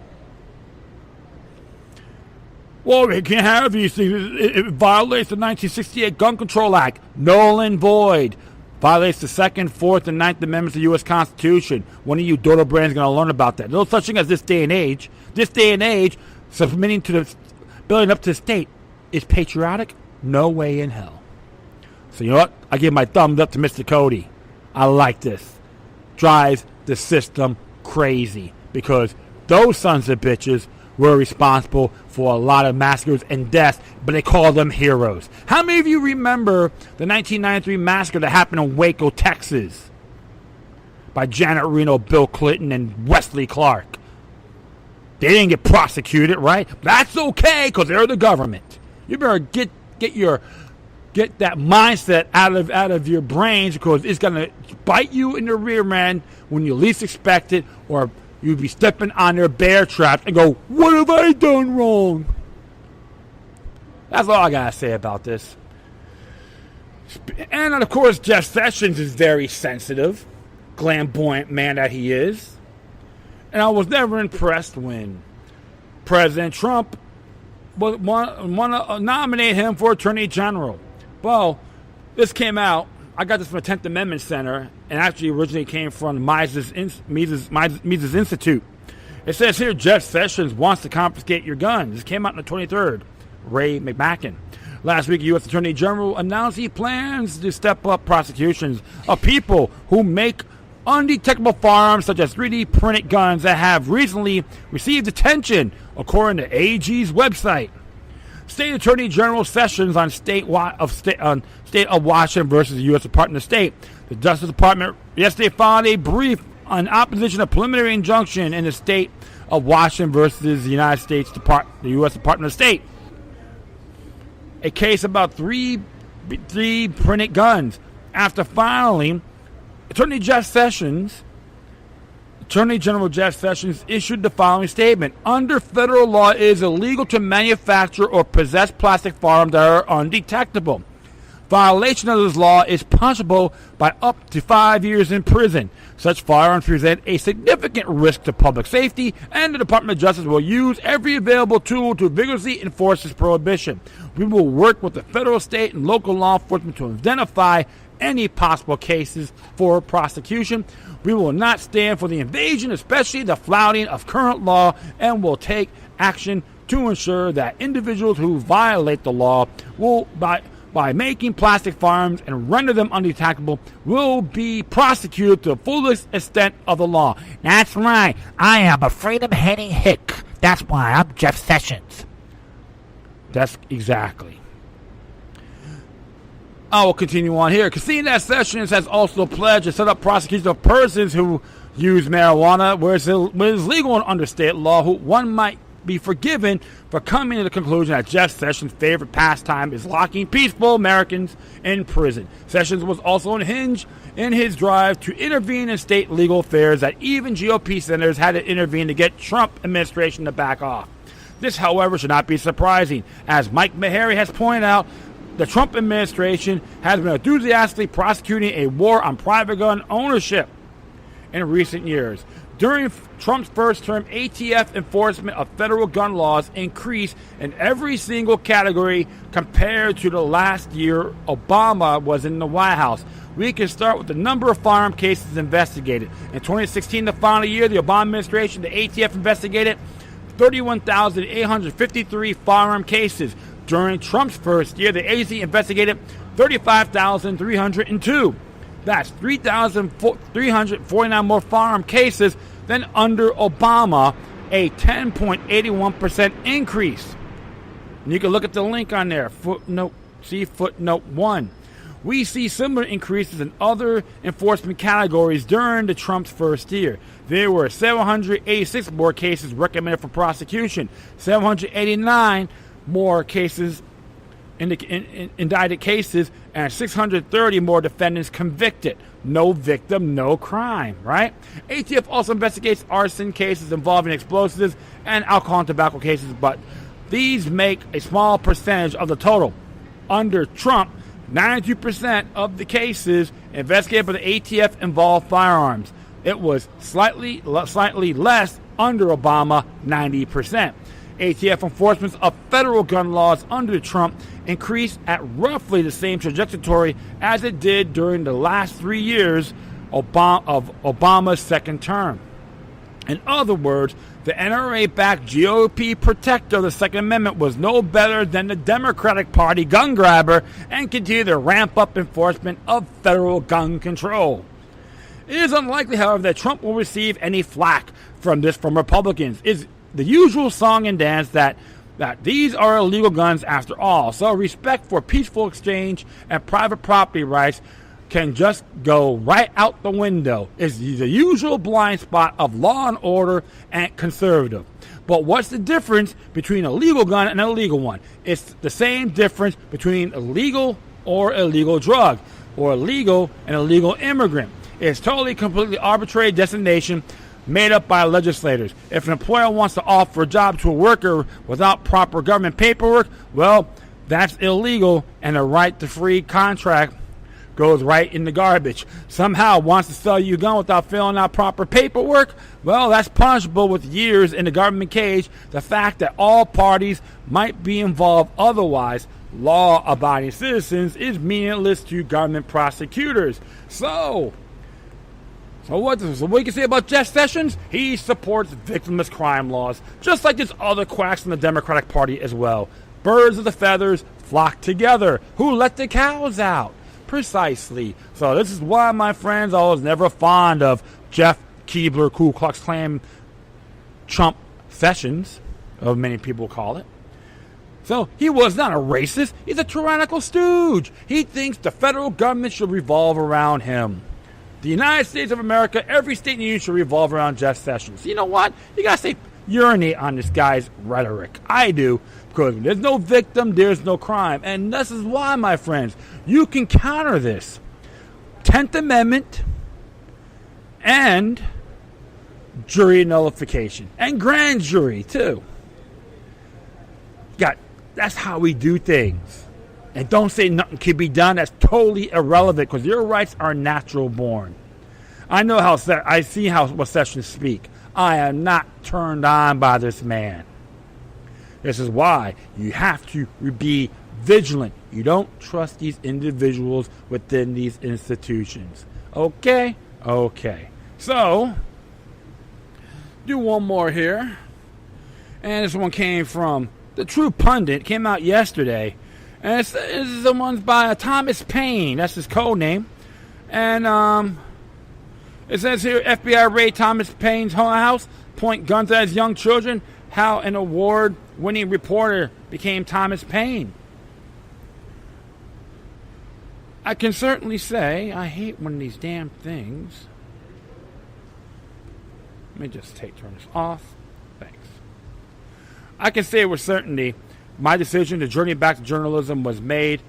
Well, we can't have these things. It violates the 1968 Gun Control Act. Null and void. Violates the 2nd, 4th, and 9th Amendments of the U.S. Constitution. One of you dodo brands is going to learn about that. No such thing as this day and age. This day and age, submitting to the building up to the state is patriotic. No way in hell. So you know what? I give my thumbs up to Mr. Cody. I like this. Drives the system crazy because those sons of bitches were responsible for a lot of massacres and deaths, but they call them heroes. How many of you remember the 1993 massacre that happened in Waco, Texas by Janet Reno, Bill Clinton, and Wesley Clark? They didn't get prosecuted, right? That's okay because they're the government. You better get that mindset out of your brains because it's going to bite you in the rear end when you least expect it, or you'd be stepping on their bear traps and go, what have I done wrong? That's all I got to say about this. And, of course, Jeff Sessions is very sensitive, flamboyant man that he is. And I was never impressed when President Trump want to nominate him for Attorney General. Well, this came out. I got this from the 10th Amendment Center, and actually originally came from Mises Institute. It says here, Jeff Sessions wants to confiscate your guns. This came out on the 23rd. Ray McMacken. Last week, U.S. Attorney General announced he plans to step up prosecutions of people who make undetectable firearms, such as 3D printed guns that have recently received attention, according to AG's website. State Attorney General Sessions on State of Washington versus the U.S. Department of State. The Justice Department yesterday filed a brief on opposition to preliminary injunction in the State of Washington versus the United States the U.S. Department of State. A case about 3D printed guns. After filing, Attorney General Jeff Sessions issued the following statement. Under federal law, it is illegal to manufacture or possess plastic firearms that are undetectable. Violation of this law is punishable by up to 5 years in prison. Such firearms present a significant risk to public safety, and the Department of Justice will use every available tool to vigorously enforce this prohibition. We will work with the federal, state, and local law enforcement to identify any possible cases for prosecution. We will not stand for the invasion, especially the flouting of current law, and will take action to ensure that individuals who violate the law will, by making plastic firearms and render them undetectable, will be prosecuted to the fullest extent of the law. That's right. I am a freedom-hating hick. That's why I'm Jeff Sessions. That's exactly. I will continue on here. Seeing that Sessions has also pledged to set up prosecution of persons who use marijuana where it's legal under state law, one might be forgiven for coming to the conclusion that Jeff Sessions' favorite pastime is locking peaceful Americans in prison. Sessions was also unhinged in his drive to intervene in state legal affairs that even GOP senators had to intervene to get Trump administration to back off. This, however, should not be surprising. As Mike Meharry has pointed out, the Trump administration has been enthusiastically prosecuting a war on private gun ownership in recent years. During Trump's first term, ATF enforcement of federal gun laws increased in every single category compared to the last year Obama was in the White House. We can start with the number of firearm cases investigated. In 2016, the final year of the Obama administration, the ATF investigated 31,853 firearm cases. During Trump's first year, the agency investigated 35,302. That's 3,349 more firearm cases than under Obama, a 10.81% increase. And you can look at the link on there, footnote 1. We see similar increases in other enforcement categories during the Trump's first year. There were 786 more cases recommended for prosecution, 789 more cases, indicted cases, and 630 more defendants convicted. No victim, no crime, right? ATF also investigates arson cases involving explosives and alcohol and tobacco cases, but these make a small percentage of the total. Under Trump, 92% of the cases investigated by the ATF involved firearms. It was slightly less under Obama, 90%. ATF enforcement of federal gun laws under Trump increased at roughly the same trajectory as it did during the last 3 years of Obama's second term. In other words, the NRA-backed GOP protector of the Second Amendment was no better than the Democratic Party gun grabber and continued to ramp up enforcement of federal gun control. It is unlikely, however, that Trump will receive any flack from Republicans. It's the usual song and dance that these are illegal guns after all. So respect for peaceful exchange and private property rights can just go right out the window. It's the usual blind spot of law and order and conservative. But what's the difference between a legal gun and an illegal one? It's the same difference between a legal or illegal drug, or illegal and illegal immigrant. It's totally, completely arbitrary designation made up by legislators. If an employer wants to offer a job to a worker without proper government paperwork, well, that's illegal, and the right to free contract goes right in the garbage. Somehow wants to sell you a gun without filling out proper paperwork, well, that's punishable with years in the government cage. The fact that all parties might be involved otherwise, law-abiding citizens, is meaningless to government prosecutors. So what we can say about Jeff Sessions? He supports victimless crime laws, just like there's other quacks in the Democratic Party as well. Birds of the feathers flock together. Who let the cows out? Precisely. So this is why, my friends, I was never fond of Jeff Keebler, Ku Klux Klan, Trump Sessions, as many people call it. So he was not a racist. He's a tyrannical stooge. He thinks the federal government should revolve around him. The United States of America, every state in the union should revolve around Jeff Sessions. You know what? You got to urinate on this guy's rhetoric. I do, because there's no victim, there's no crime. And this is why, my friends, you can counter this. 10th Amendment and jury nullification. And grand jury, too. That's how we do things. And don't say nothing can be done. That's totally irrelevant, because your rights are natural born. I know I see what Sessions speak. I am not turned on by this man. This is why you have to be vigilant. You don't trust these individuals within these institutions. Okay? Okay. So, do one more here. And this one came from The True Pundit. Came out yesterday. And it's the one's by Thomas Paine. That's his code name. And it says here, FBI raid Thomas Paine's house, point guns at his young children. How an award-winning reporter became Thomas Paine. I can certainly say I hate one of these damn things. Let me just turn this off. Thanks. I can say with certainty my decision to journey back to journalism was made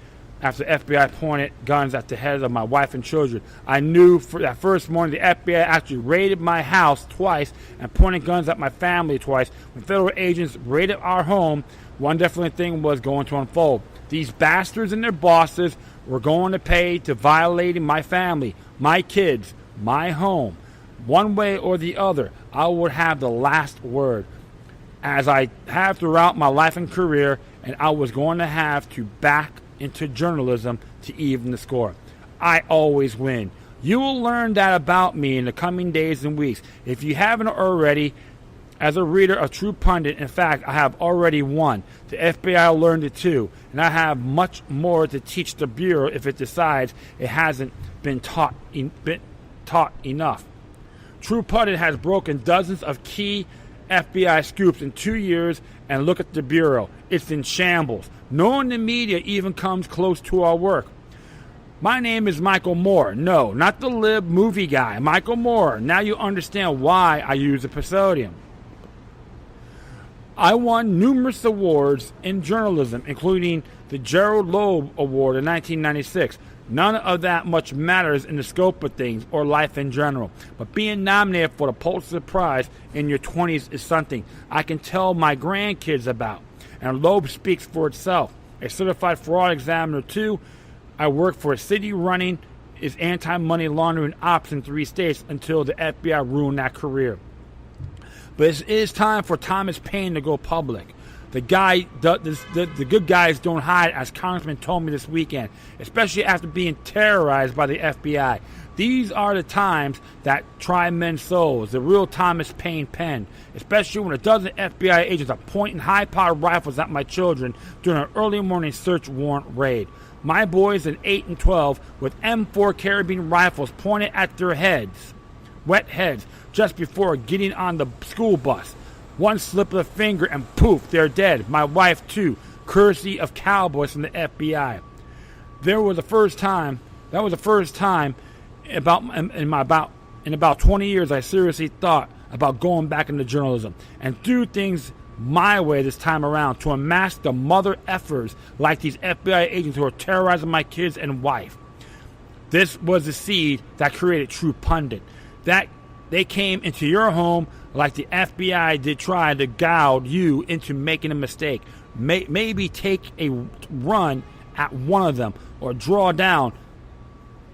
after the FBI pointed guns at the heads of my wife and children. I knew for that first morning the FBI actually raided my house twice and pointed guns at my family twice. When federal agents raided our home, one definite thing was going to unfold. These bastards and their bosses were going to pay to violating my family, my kids, my home. One way or the other, I would have the last word, as I have throughout my life and career, and I was going to have to back into journalism to even the score. I always win. You will learn that about me in the coming days and weeks. If you haven't already, as a reader of True Pundit, in fact, I have already won. The FBI learned it too, and I have much more to teach the Bureau if it decides it hasn't been taught enough. True Pundit has broken dozens of key FBI scoops in 2 years, and look at the Bureau. It's in shambles. No one in the media even comes close to our work. My name is Michael Moore. No, not the lib movie guy. Michael Moore. Now you understand why I use the pseudonym. I won numerous awards in journalism, including the Gerald Loeb Award in 1996. None of that much matters in the scope of things or life in general. But being nominated for the Pulitzer Prize in your 20s is something I can tell my grandkids about. And Loeb speaks for itself. A certified fraud examiner too. I worked for a city running its anti-money laundering ops in 3 states until the FBI ruined that career. But it is time for Thomas Paine to go public. The good guys don't hide, as Congressman told me this weekend, especially after being terrorized by the FBI. These are the times that try men's souls, the real Thomas Paine pen, especially when a dozen FBI agents are pointing high-powered rifles at my children during an early morning search warrant raid. My boys at 8 and 12 with M4 carabine rifles pointed at their heads, wet heads, just before getting on the school bus. One slip of the finger and poof, they're dead. My wife too, courtesy of cowboys from the FBI. That was the first time in about 20 years I seriously thought about going back into journalism and do things my way this time around to unmask the mother effers like these FBI agents who are terrorizing my kids and wife. This was the seed that created True Pundit. That they came into your home like the FBI did try to goad you into making a mistake. Maybe take a run at one of them or draw down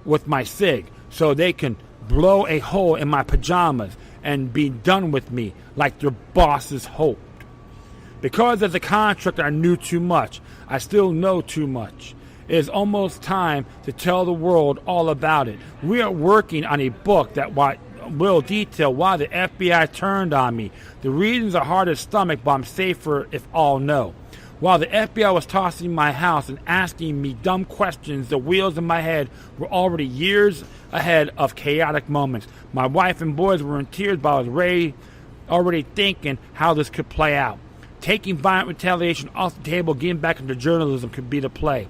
with my SIG so they can blow a hole in my pajamas and be done with me like their bosses hoped. Because as a contractor I knew too much, I still know too much. It is almost time to tell the world all about it. We are working on a book that will detail why the FBI turned on me. The reasons are hard to stomach, but I'm safer if all know. While the FBI was tossing my house and asking me dumb questions, the wheels in my head were already years ahead of chaotic moments. My wife and boys were in tears, but I was already thinking how this could play out. Taking violent retaliation off the table, getting back into journalism could be the play.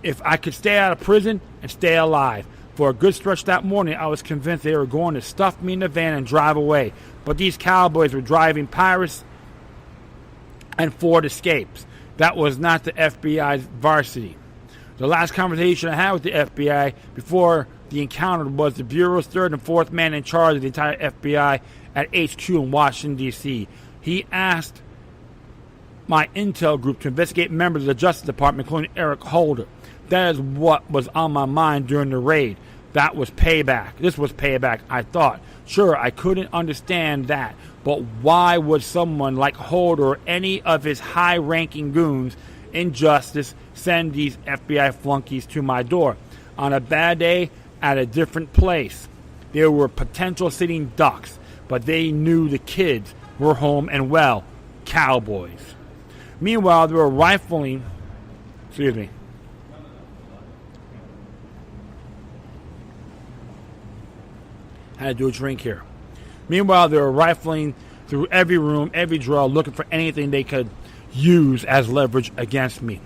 If I could stay out of prison and stay alive. For a good stretch that morning, I was convinced they were going to stuff me in the van and drive away. But these cowboys were driving Pirates and Ford Escapes. That was not the FBI's varsity. The last conversation I had with the FBI before the encounter was the Bureau's third and fourth man in charge of the entire FBI at HQ in Washington, D.C. He asked my intel group to investigate members of the Justice Department, including Eric Holder. That is what was on my mind during the raid. That was payback. This was payback, I thought. Sure, I couldn't understand that. But why would someone like Holder or any of his high-ranking goons in justice send these FBI flunkies to my door? On a bad day, at a different place. There were potential sitting ducks, but they knew the kids were home and well. Cowboys. Meanwhile, they were rifling... Excuse me. Had to do a drink here. Meanwhile, they were rifling through every room, every drawer, looking for anything they could use as leverage against me.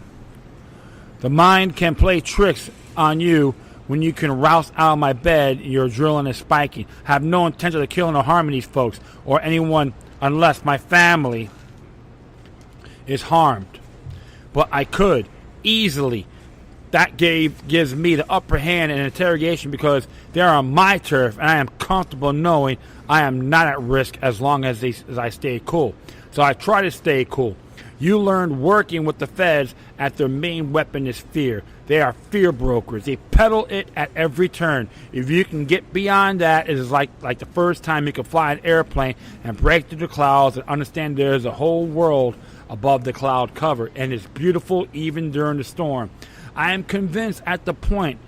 The mind can play tricks on you when you can rouse out of my bed, your adrenaline is spiking. I have no intention of killing or harming these folks or anyone unless my family is harmed. But I could easily. That gives me the upper hand in interrogation because they're on my turf, and I am comfortable knowing I am not at risk as long as I stay cool. So I try to stay cool. You learn working with the feds that their main weapon is fear. They are fear brokers. They peddle it at every turn. If you can get beyond that, it is like the first time you can fly an airplane and break through the clouds and understand there is a whole world above the cloud cover, and it's beautiful even during the storm. I am convinced at the point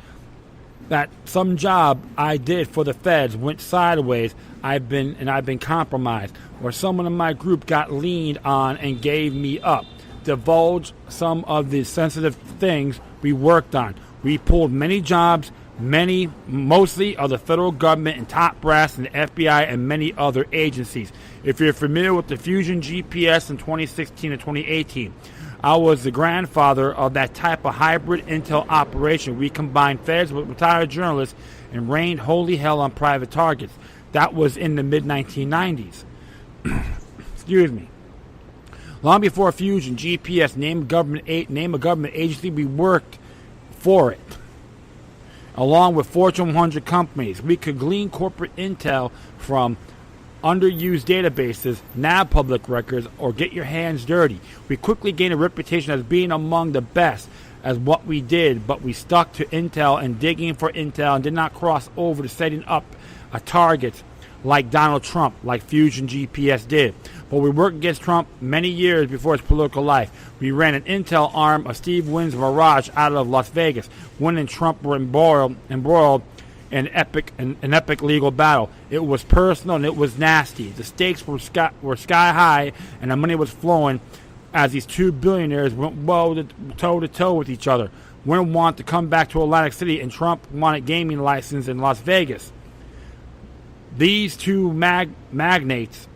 that some job I did for the feds went sideways, I've been compromised, or someone in my group got leaned on and gave me up. Divulge some of the sensitive things we worked on. We pulled many jobs, mostly of the federal government and top brass in the FBI and many other agencies. If you're familiar with the Fusion GPS in 2016 and 2018, I was the grandfather of that type of hybrid intel operation. We combined feds with retired journalists and rained holy hell on private targets. That was in the mid-1990s. Excuse me. Long before Fusion, GPS, name a government agency, we worked for it. Along with Fortune 100 companies, we could glean corporate intel from underused databases, nab public records, or get your hands dirty. We quickly gained a reputation as being among the best as what we did, but we stuck to intel and digging for intel and did not cross over to setting up a target like Donald Trump, like Fusion GPS did. But we worked against Trump many years before his political life. We ran an intel arm of Steve Wynn's Mirage out of Las Vegas. Wynn and Trump were embroiled in an epic legal battle. It was personal and it was nasty. The stakes were sky high, and the money was flowing as these two billionaires went toe to toe with each other. Wynn wanted to come back to Atlantic City, and Trump wanted gaming license in Las Vegas. These two magnates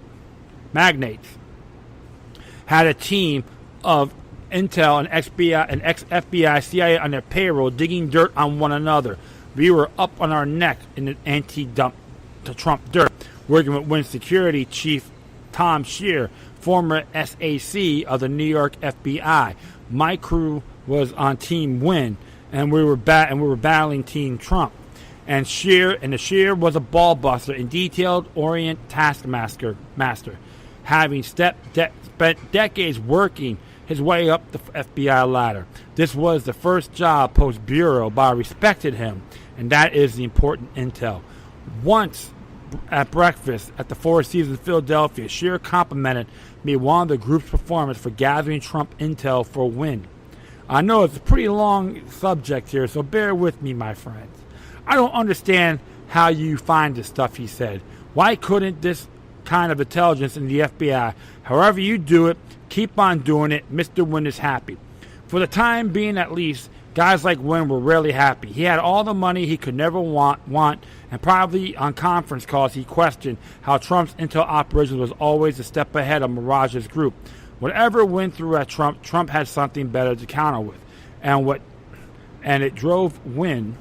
had a team of intel and ex-FBI, CIA on their payroll, digging dirt on one another. We were up on our neck in an anti-dump to Trump dirt, working with Wynn's security chief Tom Scheer, former SAC of the New York FBI. My crew was on Team Wynn, and we were battling Team Trump. And Scheer was a ball buster and detailed-oriented taskmaster, having spent decades working his way up the FBI ladder. This was the first job post-Bureau, but I respected him, and that is the important intel. Once at breakfast at the Four Seasons in Philadelphia, Scheer complimented me on the group's performance for gathering Trump intel for Wynn. I know it's a pretty long subject here, so bear with me, my friends. I don't understand how you find this stuff, he said. Why couldn't this kind of intelligence in the FBI? However you do it, keep on doing it. Mr. Wynn is happy. For the time being, at least, guys like Wynn were rarely happy. He had all the money he could never want, and probably on conference calls he questioned how Trump's intel operations was always a step ahead of Mirage's group. Whatever Wynn threw at Trump had something better to counter with, and it drove Wynn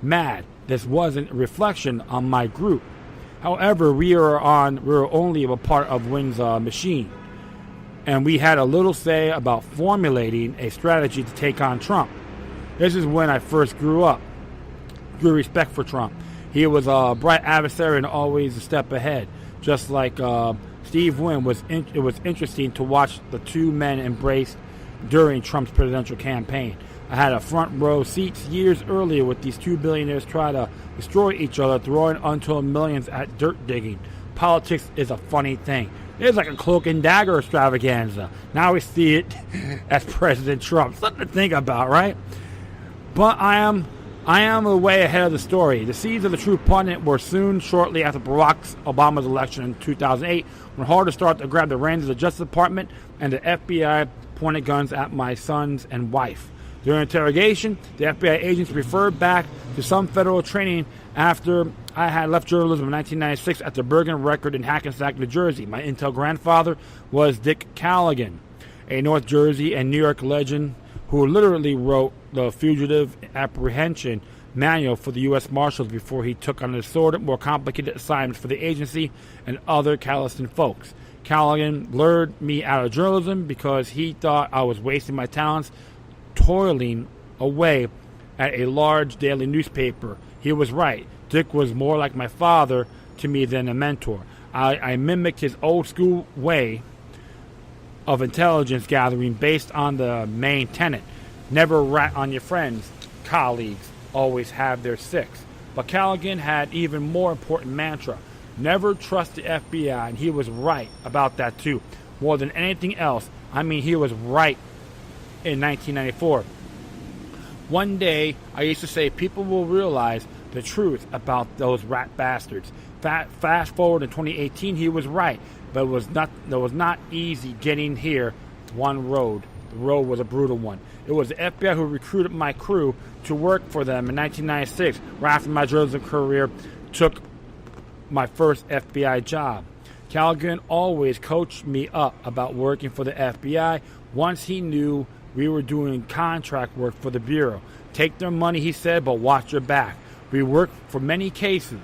mad. This wasn't a reflection on my group. However, we were only a part of Wynn's machine, and we had a little say about formulating a strategy to take on Trump. This is when I first grew respect for Trump. He was a bright adversary and always a step ahead. Just like Steve Wynn, it was interesting to watch the two men embrace during Trump's presidential campaign. I had a front row seats years earlier with these two billionaires try to destroy each other, throwing untold millions at dirt digging. Politics is a funny thing. It's like a cloak and dagger extravaganza. Now we see it as President Trump. Something to think about, right? But I am way ahead of the story. The seeds of the true pundit were soon shortly after Barack Obama's election in 2008, when Harder started to grab the reins of the Justice Department and the FBI pointed guns at my sons and wife. During interrogation, the FBI agents referred back to some federal training after I had left journalism in 1996 at the Bergen Record in Hackensack, New Jersey. My intel grandfather was Dick Callaghan, a North Jersey and New York legend who literally wrote the Fugitive Apprehension Manual for the U.S. Marshals before he took on the sordid, more complicated assignments for the agency and other Calliston folks. Callaghan lured me out of journalism because he thought I was wasting my talents toiling away at a large daily newspaper. He was right. Dick was more like my father to me than a mentor. I mimicked his old school way of intelligence gathering based on the main tenet: never rat on your friends. Colleagues always have their six. But Callaghan had even more important mantra: never trust the FBI, and he was right about that too. More than anything else, he was right in 1994. One day, I used to say people will realize the truth about those rat bastards. Fast forward in 2018, he was right, but it was not easy getting here. One road. The road was a brutal one. It was the FBI who recruited my crew to work for them in 1996, right after my journalism career took my first FBI job. Callaghan always coached me up about working for the FBI once he knew we were doing contract work for the Bureau. Take their money, he said, but watch your back. We worked with many cases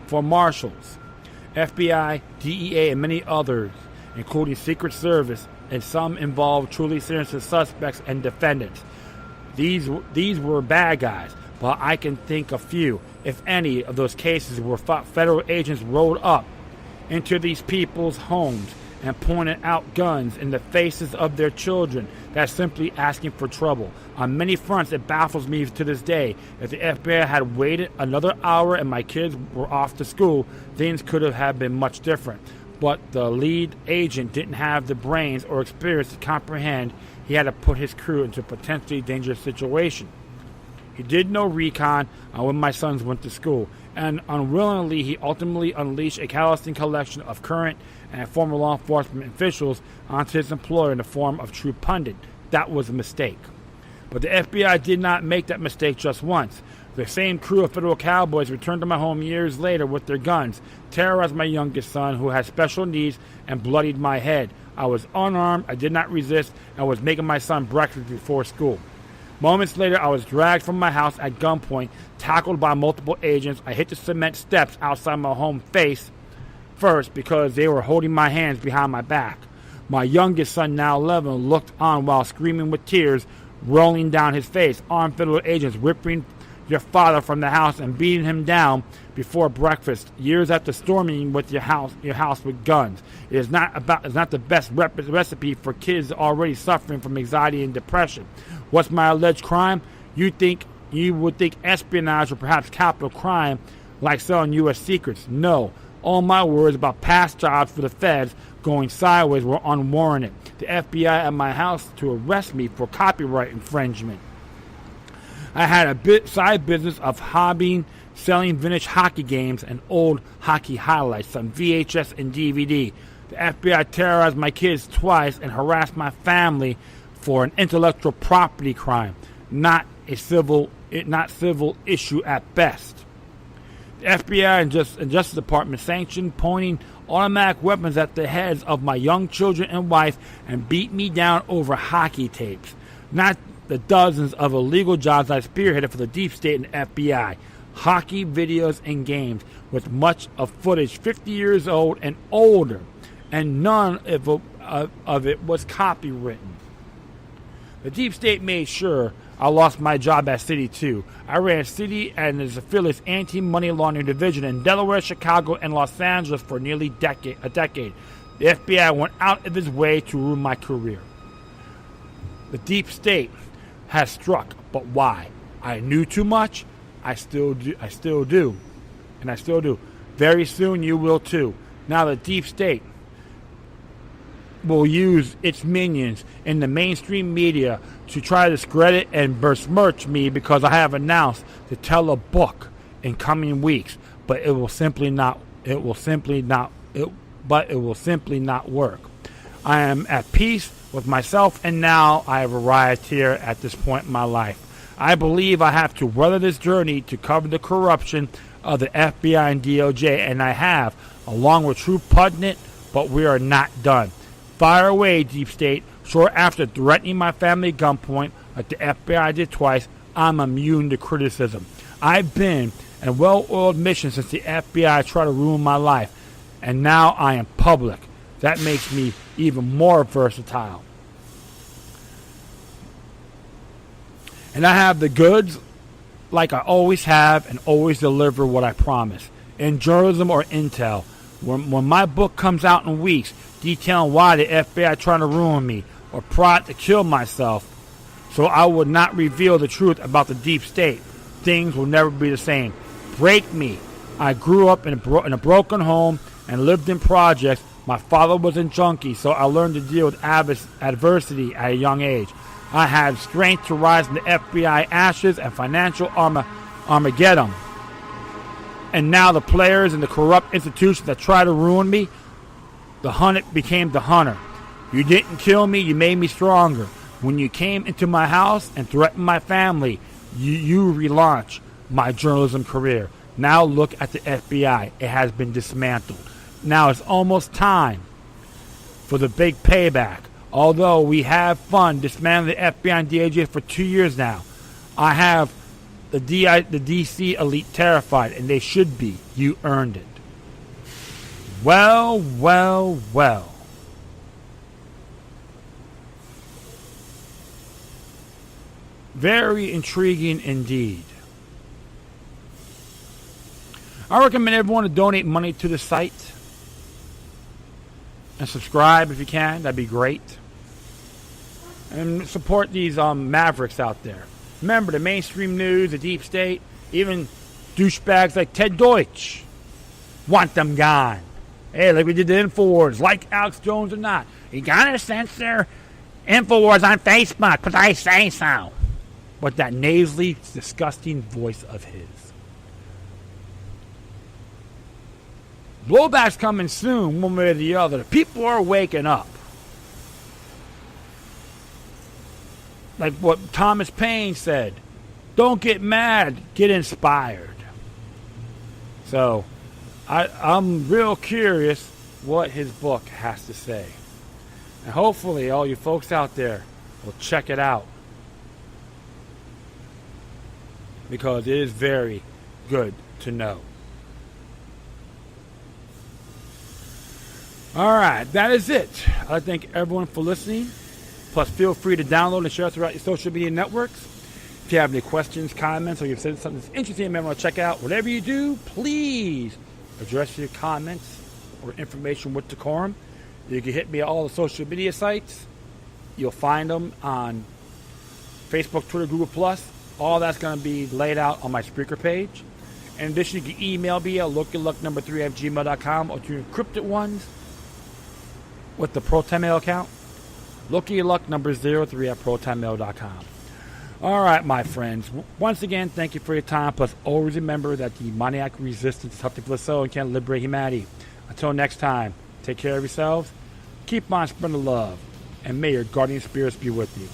for marshals, FBI, DEA, and many others, including Secret Service, and some involved truly sinister suspects and defendants. These were bad guys, but I can think a few, if any, of those cases where federal agents rolled up into these people's homes and pointed out guns in the faces of their children. That's simply asking for trouble. On many fronts, it baffles me to this day. If the FBI had waited another hour and my kids were off to school, things could have been much different. But the lead agent didn't have the brains or experience to comprehend he had to put his crew into a potentially dangerous situation. He did no recon when my sons went to school, and unwillingly he ultimately unleashed a callous collection of current and former law enforcement officials onto his employer in the form of true pundit. That was a mistake. But the FBI did not make that mistake just once. The same crew of federal cowboys returned to my home years later with their guns, terrorized my youngest son, who had special needs, and bloodied my head. I was unarmed, I did not resist, and was making my son breakfast before school. Moments later, I was dragged from my house at gunpoint, tackled by multiple agents. I hit the cement steps outside my home face first because they were holding my hands behind my back. My youngest son, now 11, looked on while screaming with tears rolling down his face. Armed federal agents whipping your father from the house and beating him down before breakfast, years after storming with your house with guns. It is not the best recipe for kids already suffering from anxiety and depression. What's my alleged crime? You would think espionage or perhaps capital crime, like selling U.S. secrets. No. All my words about past jobs for the feds going sideways were unwarranted. The FBI at my house to arrest me for copyright infringement. I had a side business of hobbying, selling vintage hockey games and old hockey highlights on VHS and DVD. The FBI terrorized my kids twice and harassed my family for an intellectual property crime, not civil issue at best. The FBI and Justice Department sanctioned pointing automatic weapons at the heads of my young children and wife and beat me down over hockey tapes, not the dozens of illegal jobs I spearheaded for the deep state and FBI. Hockey videos and games with much of footage 50 years old and older, and none of it was copywritten. The deep state made sure I lost my job at City 2. I ran City and its affiliates anti-money laundering division in Delaware, Chicago, and Los Angeles for nearly a decade. The FBI went out of its way to ruin my career. The deep state has struck, but why? I knew too much. I still do. Very soon you will too. Now the deep state will use its minions in the mainstream media to try to discredit and besmirch me because I have announced to tell a book in coming weeks, but it will simply not work. I am at peace with myself, and now I have arrived here at this point in my life. I believe I have to weather this journey to cover the corruption of the FBI and DOJ, and I have, along with true pundit, but we are not done. Fire away, deep state. Short after threatening my family at gunpoint, like the FBI did twice, I'm immune to criticism. I've been on a well-oiled mission since the FBI tried to ruin my life, And now I am public. That makes me even more versatile. And I have the goods like I always have and always deliver what I promise. In journalism or intel, when my book comes out in weeks detailing why the FBI trying to ruin me or plot to kill myself, so I would not reveal the truth about the deep state, things will never be the same. Break me. I grew up in a broken home and lived in projects. My father was a junkie, so I learned to deal with adversity at a young age. I had strength to rise from the FBI ashes and financial Armageddon. And now the players and the corrupt institutions that try to ruin me, the hunted became the hunter. You didn't kill me, you made me stronger. When you came into my house and threatened my family, you relaunched my journalism career. Now look at the FBI. It has been dismantled. Now it's almost time for the big payback. Although we have fun dismantling the FBI and DOJ for 2 years now, I have the DC elite terrified, and they should be. You earned it. Well, well, well. Very intriguing indeed. I recommend everyone to donate money to the site and subscribe if you can. That'd be great. And support these mavericks out there. Remember, the mainstream news, the deep state, even douchebags like Ted Deutsch want them gone. Hey, like we did the InfoWars, like Alex Jones or not. You gotta censor InfoWars on Facebook because I say so. With that nasally, disgusting voice of his. Blowback's coming soon, one way or the other. People are waking up. Like what Thomas Paine said, don't get mad, get inspired. So, I'm real curious what his book has to say. And hopefully all you folks out there will check it out. Because it is very good to know. Alright, that is it. I thank everyone for listening. Plus, feel free to download and share it throughout your social media networks. If you have any questions, comments, or you've said something that's interesting and you want to check out, whatever you do, please address your comments or information with decorum. You can hit me at all the social media sites. You'll find them on Facebook, Twitter, Google+. All that's going to be laid out on my speaker page. In addition, you can email me at LookYourLuck3@gmail.com or to encrypted ones with the ProtonMail account. LookYourLuck3@protonmail.com. All right, my friends. Once again, thank you for your time. Plus, always remember that the demoniac resistance is something for the soul and can't liberate humanity. Until next time, take care of yourselves. Keep on spreading love. And may your guardian spirits be with you.